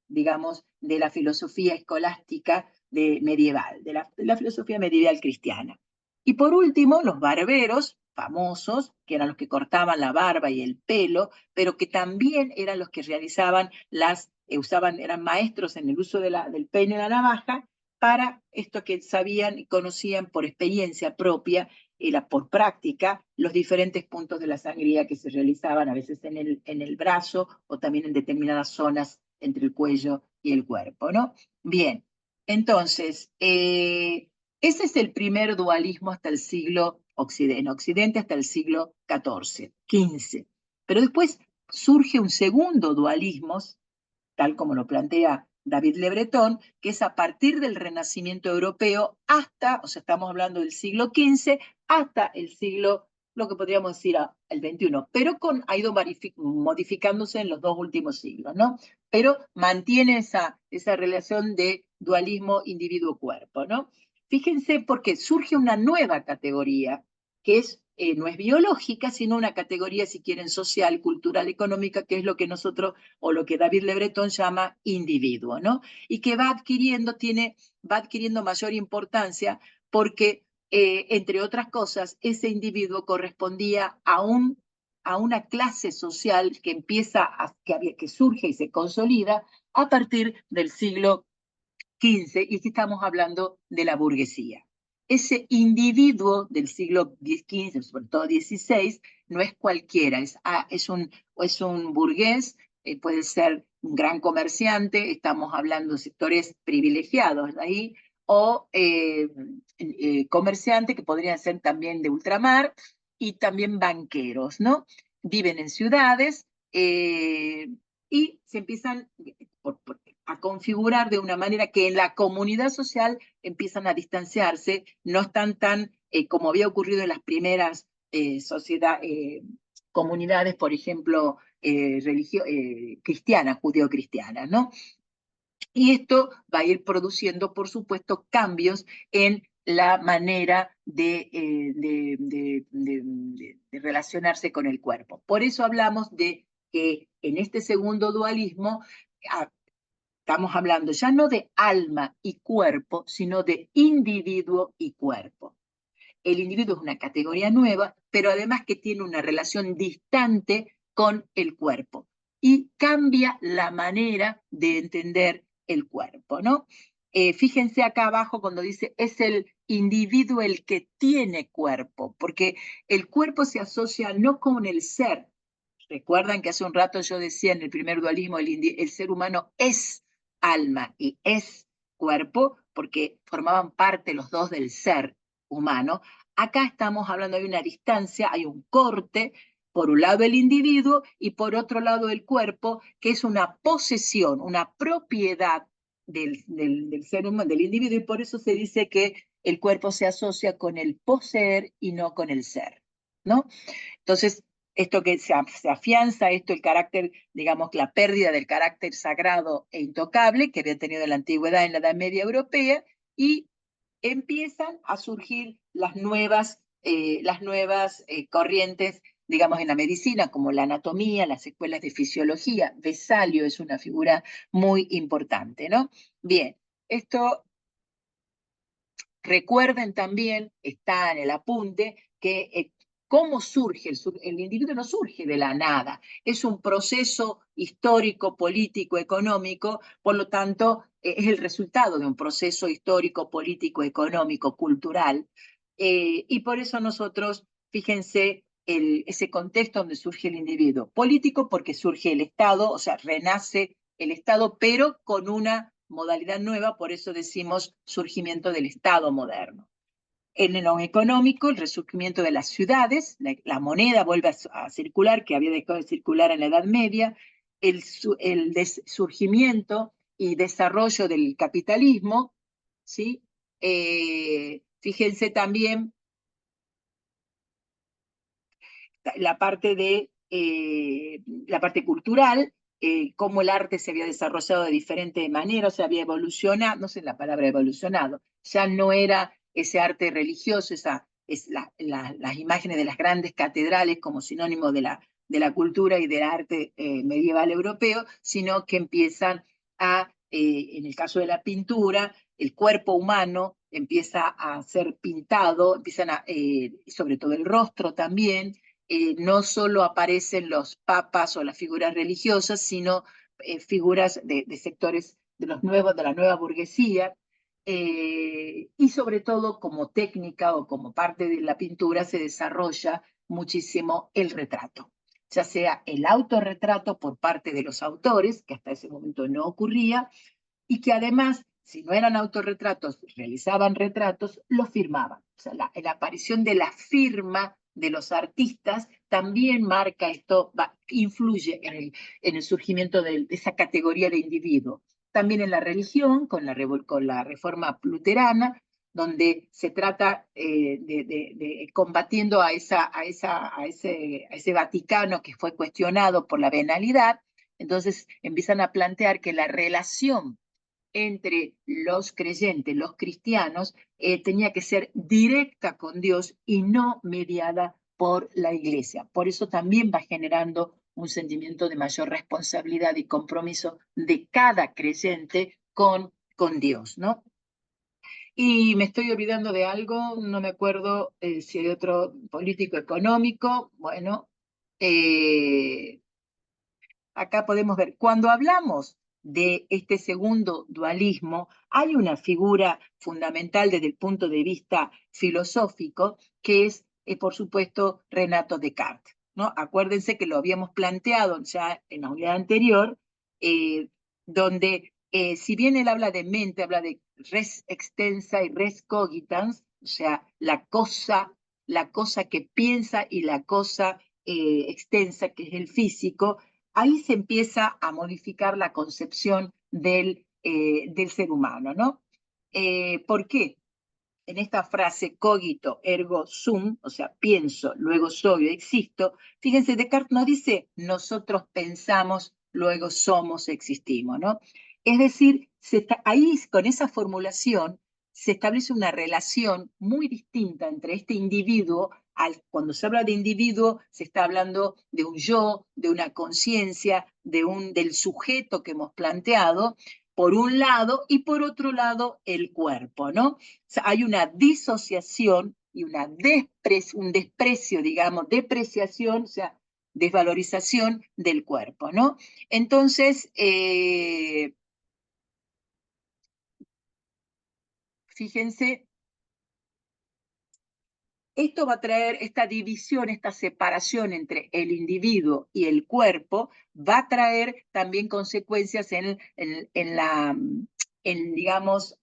digamos, de la filosofía escolástica medieval, de la filosofía medieval cristiana. Y por último, los barberos famosos, que eran los que cortaban la barba y el pelo, pero que también eran los que realizaban eran maestros en el uso del peine y la navaja, para esto que sabían y conocían por experiencia propia, por práctica, los diferentes puntos de la sangría que se realizaban a veces en el brazo o también en determinadas zonas entre el cuello y el cuerpo, ¿no? Bien, entonces, ese es el primer dualismo hasta el en Occidente hasta el siglo XIV. Pero después surge un segundo dualismo, tal como lo plantea David Le Breton, que es a partir del Renacimiento europeo hasta, o sea, estamos hablando del siglo XV, hasta el siglo, lo que podríamos decir el XXI, pero ha ido modificándose en los dos últimos siglos, ¿no? Pero mantiene esa relación de dualismo individuo-cuerpo, ¿no? Fíjense porque surge una nueva categoría, que es no es biológica, sino una categoría, si quieren, social, cultural, económica, que es lo que nosotros, o lo que David Le Breton llama individuo, ¿no? Y que va adquiriendo mayor importancia porque, entre otras cosas, ese individuo correspondía a una clase social que que surge y se consolida a partir del siglo XV, y aquí estamos hablando de la burguesía. Ese individuo del siglo XV, sobre todo XVI, no es cualquiera, es un burgués, puede ser un gran comerciante, estamos hablando de sectores privilegiados de ahí, o comerciantes que podrían ser también de ultramar, y también banqueros, ¿no? Viven en ciudades, y se empiezan a configurar de una manera que en la comunidad social empiezan a distanciarse, no están tan, como había ocurrido en las primeras comunidades, por ejemplo, cristianas, judeo-cristianas, ¿no? Y esto va a ir produciendo, por supuesto, cambios en la manera de relacionarse con el cuerpo. Por eso hablamos de que en este segundo dualismo estamos hablando ya no de alma y cuerpo, sino de individuo y cuerpo. El individuo es una categoría nueva, pero además que tiene una relación distante con el cuerpo y cambia la manera de entender el cuerpo, ¿no? Fíjense acá abajo cuando dice es el individuo el que tiene cuerpo, porque el cuerpo se asocia no con el ser. Recuerdan que hace un rato yo decía en el primer dualismo el ser humano es alma y es cuerpo, porque formaban parte los dos del ser humano. Acá estamos hablando, hay una distancia, hay un corte, por un lado el individuo y por otro lado el cuerpo, que es una posesión, una propiedad del ser humano, del individuo, y por eso se dice que el cuerpo se asocia con el poseer y no con el ser, ¿no? Entonces, esto que se afianza, el carácter, digamos, la pérdida del carácter sagrado e intocable que había tenido en la antigüedad, en la Edad Media europea, y empiezan a surgir las nuevas corrientes, digamos, en la medicina, como la anatomía, las escuelas de fisiología. Vesalio es una figura muy importante, ¿no? Bien, esto, recuerden también, está en el apunte, que cómo surge, el individuo no surge de la nada, es un proceso histórico, político, económico, por lo tanto, es el resultado de un proceso histórico, político, económico, cultural, y por eso nosotros, fíjense, ese contexto donde surge el individuo. Político porque surge el Estado, o sea, renace el Estado, pero con una modalidad nueva, por eso decimos surgimiento del Estado moderno. En lo económico, el resurgimiento de las ciudades, la moneda vuelve a circular, que había dejado de circular en la Edad Media, el surgimiento y desarrollo del capitalismo, ¿sí? Fíjense también la parte cultural, cómo el arte se había desarrollado de diferentes maneras, se había evolucionado, no sé la palabra evolucionado, ya no era ese arte religioso, las imágenes de las grandes catedrales como sinónimo de la cultura y del arte medieval europeo, sino que empiezan en el caso de la pintura, el cuerpo humano empieza a ser pintado, sobre todo el rostro también, no solo aparecen los papas o las figuras religiosas, sino figuras de sectores de la nueva burguesía, y sobre todo como técnica o como parte de la pintura se desarrolla muchísimo el retrato, ya sea el autorretrato por parte de los autores, que hasta ese momento no ocurría, y que además, si no eran autorretratos, realizaban retratos, los firmaban. O sea, la aparición de la firma de los artistas también marca esto, influye en el surgimiento de esa categoría de individuo. También en la religión, con la reforma luterana, donde se trata de combatiendo a ese Vaticano que fue cuestionado por la venalidad. Entonces empiezan a plantear que la relación entre los cristianos, tenía que ser directa con Dios y no mediada por la Iglesia. Por eso también va generando un sentimiento de mayor responsabilidad y compromiso de cada creyente con Dios, ¿no? Y me estoy olvidando de algo, no me acuerdo si hay otro político económico. Bueno, acá podemos ver, cuando hablamos de este segundo dualismo, hay una figura fundamental desde el punto de vista filosófico, que es, por supuesto, Renato Descartes, ¿no? Acuérdense que lo habíamos planteado ya en la unidad anterior, donde si bien él habla de mente, habla de res extensa y res cogitans, o sea, la cosa que piensa y la cosa extensa, que es el físico. Ahí se empieza a modificar la concepción del ser humano, ¿no? ¿Por qué? En esta frase cogito ergo sum, o sea, pienso, luego soy o existo, fíjense, Descartes no dice nosotros pensamos, luego somos, existimos, ¿no? Es decir, ahí con esa formulación se establece una relación muy distinta entre este individuo. Cuando se habla de individuo, se está hablando de un yo, de una conciencia, del sujeto que hemos planteado, por un lado, y por otro lado, el cuerpo, ¿no? O sea, hay una disociación y un desprecio, digamos, depreciación, o sea, desvalorización del cuerpo, ¿no? Entonces, fíjense, esto va a traer esta división, esta separación entre el individuo y el cuerpo, va a traer también consecuencias digamos,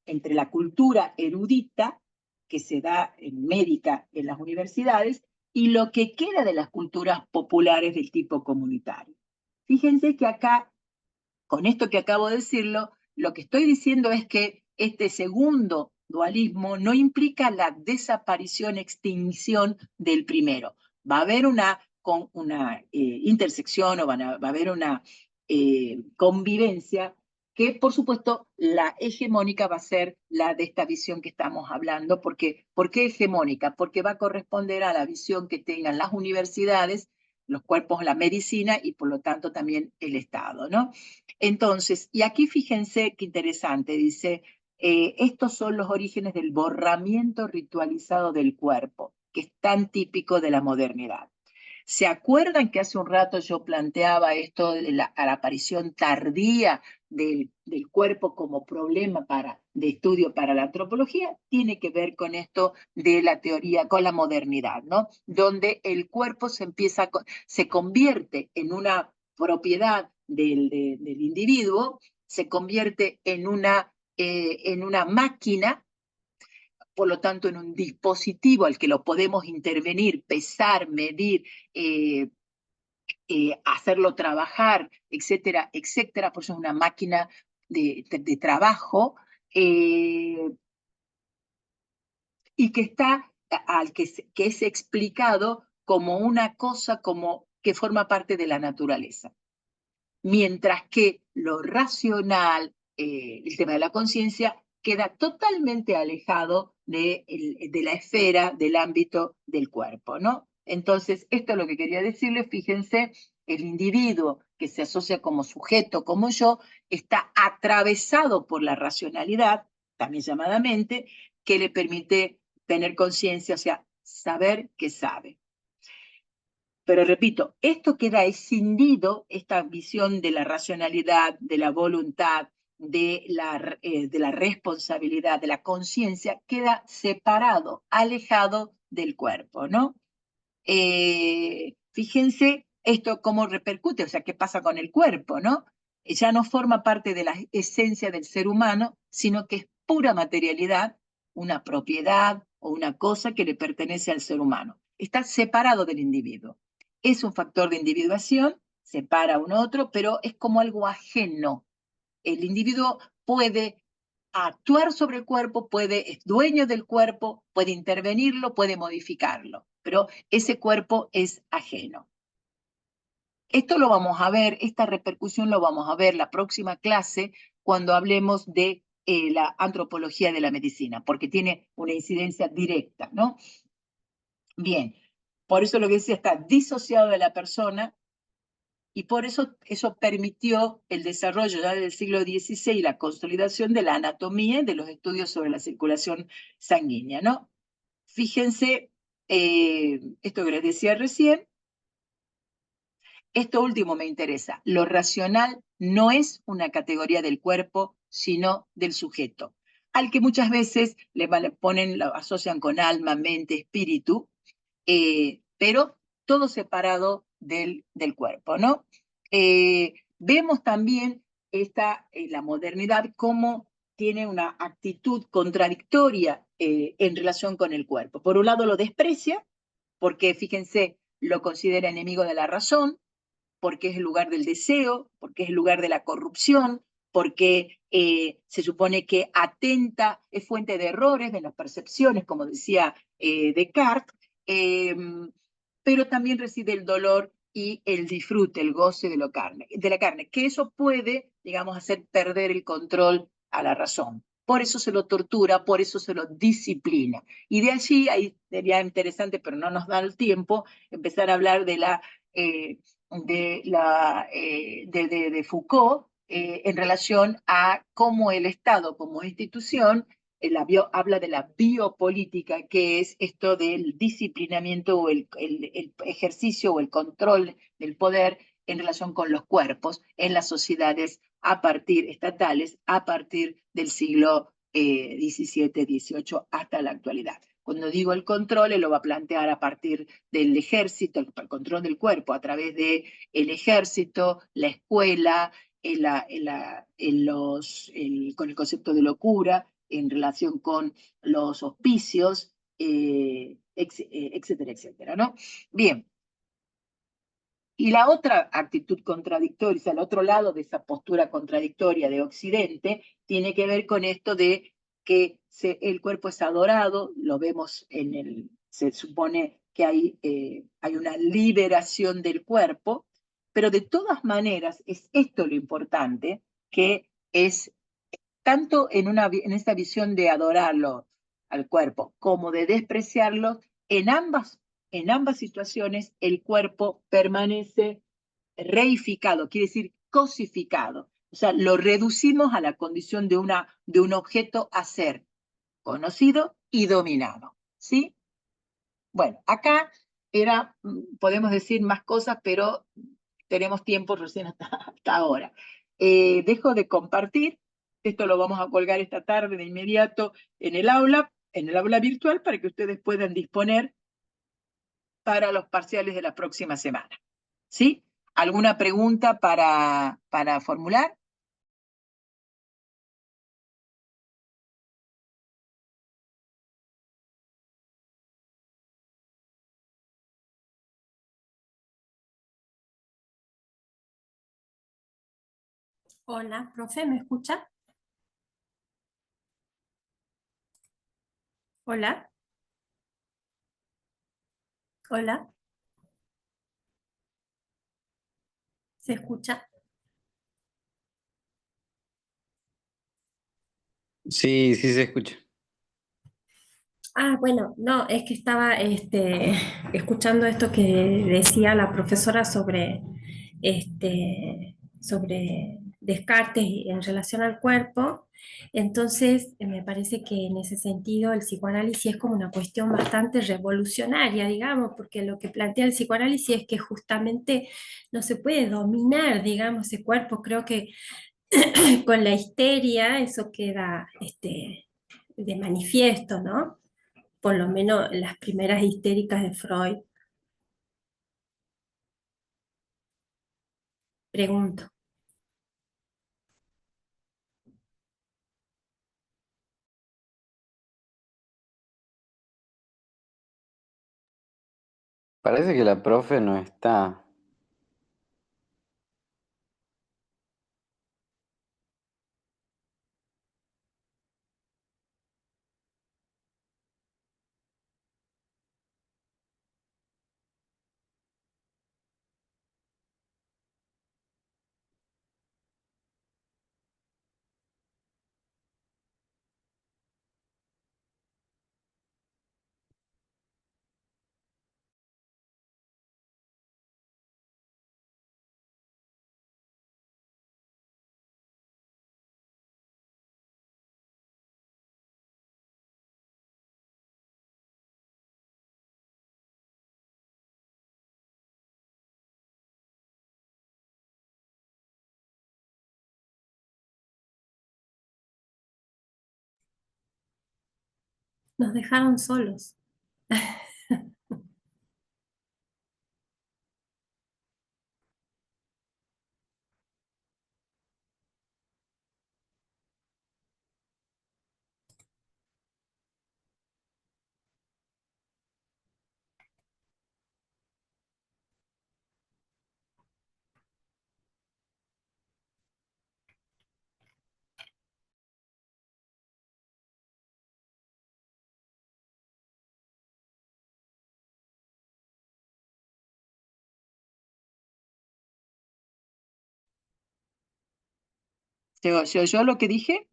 entre la cultura erudita que se da en médica en las universidades y lo que queda de las culturas populares del tipo comunitario. Fíjense que acá, con esto que acabo de decirlo, lo que estoy diciendo es que este segundo dualismo no implica la desaparición, extinción del primero. Va a haber una intersección o va a haber una convivencia que, por supuesto, la hegemónica va a ser la de esta visión que estamos hablando. ¿Por qué hegemónica? Porque va a corresponder a la visión que tengan las universidades, los cuerpos, la medicina y, por lo tanto, también el Estado, ¿no? Entonces, y aquí fíjense qué interesante, dice, estos son los orígenes del borramiento ritualizado del cuerpo, que es tan típico de la modernidad. ¿Se acuerdan que hace un rato yo planteaba esto de la aparición tardía del cuerpo como problema de estudio para la antropología? Tiene que ver con esto de la teoría, con la modernidad, ¿no? Donde el cuerpo se convierte en una propiedad del individuo, se convierte en una máquina, por lo tanto en un dispositivo al que lo podemos intervenir, pesar, medir, hacerlo trabajar, etcétera, etcétera. Por eso es una máquina de trabajo, y que está que es explicado como una cosa que forma parte de la naturaleza. Mientras que lo racional, el tema de la conciencia, queda totalmente alejado de la esfera, del ámbito del cuerpo, ¿no? Entonces, esto es lo que quería decirles. Fíjense, el individuo que se asocia como sujeto, como yo, está atravesado por la racionalidad, también llamada mente, que le permite tener conciencia, o sea, saber que sabe. Pero repito, esto queda escindido, esta visión de la racionalidad, de la voluntad, de la responsabilidad, de la conciencia, queda separado, alejado del cuerpo, ¿no? Fíjense esto cómo repercute, o sea, qué pasa con el cuerpo, ¿no? Ya no forma parte de la esencia del ser humano, sino que es pura materialidad, una propiedad o una cosa que le pertenece al ser humano. Está separado del individuo. Es un factor de individuación, separa a un otro, pero es como algo ajeno. El individuo puede actuar sobre el cuerpo, es dueño del cuerpo, puede intervenirlo, puede modificarlo, pero ese cuerpo es ajeno. Esto lo vamos a ver, esta repercusión lo vamos a ver la próxima clase cuando hablemos de la antropología de la medicina, porque tiene una incidencia directa, ¿no? Bien, por eso lo que decía está disociado de la persona y por eso permitió el desarrollo ya del siglo XVI y la consolidación de la anatomía y de los estudios sobre la circulación sanguínea, ¿no? Fíjense, esto que les decía recién, esto último me interesa. Lo racional no es una categoría del cuerpo, sino del sujeto, al que muchas veces le ponen, lo asocian con alma, mente, espíritu, pero todo separado del cuerpo, ¿no? Vemos también la modernidad como tiene una actitud contradictoria en relación con el cuerpo. Por un lado lo desprecia, porque fíjense, lo considera enemigo de la razón, porque es el lugar del deseo, porque es el lugar de la corrupción, porque se supone que atenta, es fuente de errores, de las percepciones, como decía Descartes, eh, pero también reside el dolor y el disfrute, el goce de la carne, que eso puede, digamos, hacer perder el control a la razón. Por eso se lo tortura, por eso se lo disciplina. Y de allí, ahí sería interesante, pero no nos da el tiempo, empezar a hablar eh, de Foucault en relación a cómo el Estado como institución habla de la biopolítica, que es esto del disciplinamiento o el ejercicio o el control del poder en relación con los cuerpos en las sociedades estatales a partir del siglo XVII, XVIII hasta la actualidad. Cuando digo el control, él lo va a plantear a partir del ejército, el control del cuerpo a través del ejército, la escuela, con el concepto de locura, en relación con los hospicios, etcétera, etcétera, ¿no? Bien. Y la otra actitud contradictoria, o sea, el otro lado de esa postura contradictoria de Occidente, tiene que ver con esto de que el cuerpo es adorado, lo vemos se supone que hay una liberación del cuerpo, pero de todas maneras es esto lo importante, que es tanto en esta visión de adorarlo al cuerpo como de despreciarlo, en ambas situaciones el cuerpo permanece reificado, quiere decir cosificado. O sea, lo reducimos a la condición de un objeto a ser conocido y dominado. ¿Sí? Bueno, acá podemos decir más cosas, pero tenemos tiempo recién hasta ahora. Dejo de compartir, esto lo vamos a colgar esta tarde de inmediato en el aula virtual, para que ustedes puedan disponer para los parciales de la próxima semana. ¿Sí? ¿Alguna pregunta para formular? Hola, profe, ¿me escucha? Hola, hola, ¿se escucha? Sí, sí se escucha. Ah, bueno, no, es que estaba escuchando esto que decía la profesora sobre Descartes en relación al cuerpo. Entonces, me parece que en ese sentido el psicoanálisis es como una cuestión bastante revolucionaria, digamos, porque lo que plantea el psicoanálisis es que justamente no se puede dominar, digamos, ese cuerpo. Creo que con la histeria eso queda de manifiesto, ¿no? Por lo menos las primeras histéricas de Freud. Pregunto. Parece que la profe no está. Nos dejaron solos. ¿Se oyó lo que dije?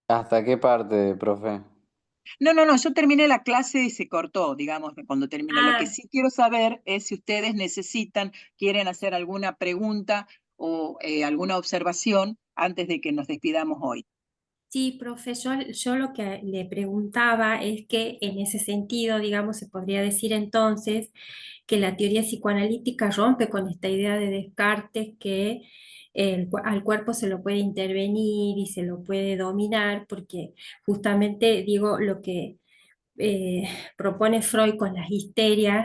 ¿Hasta qué parte, profe? No, no, no, yo terminé la clase y se cortó, digamos, cuando terminó. Lo que Ah, sí quiero saber es si ustedes necesitan, quieren hacer alguna pregunta o alguna observación antes de que nos despidamos hoy. sí, profe, yo lo que le preguntaba es que en ese sentido, digamos, se podría decir entonces que la teoría psicoanalítica rompe con esta idea de Descartes que al cuerpo se lo puede intervenir y se lo puede dominar, porque justamente digo lo que propone Freud con las histerias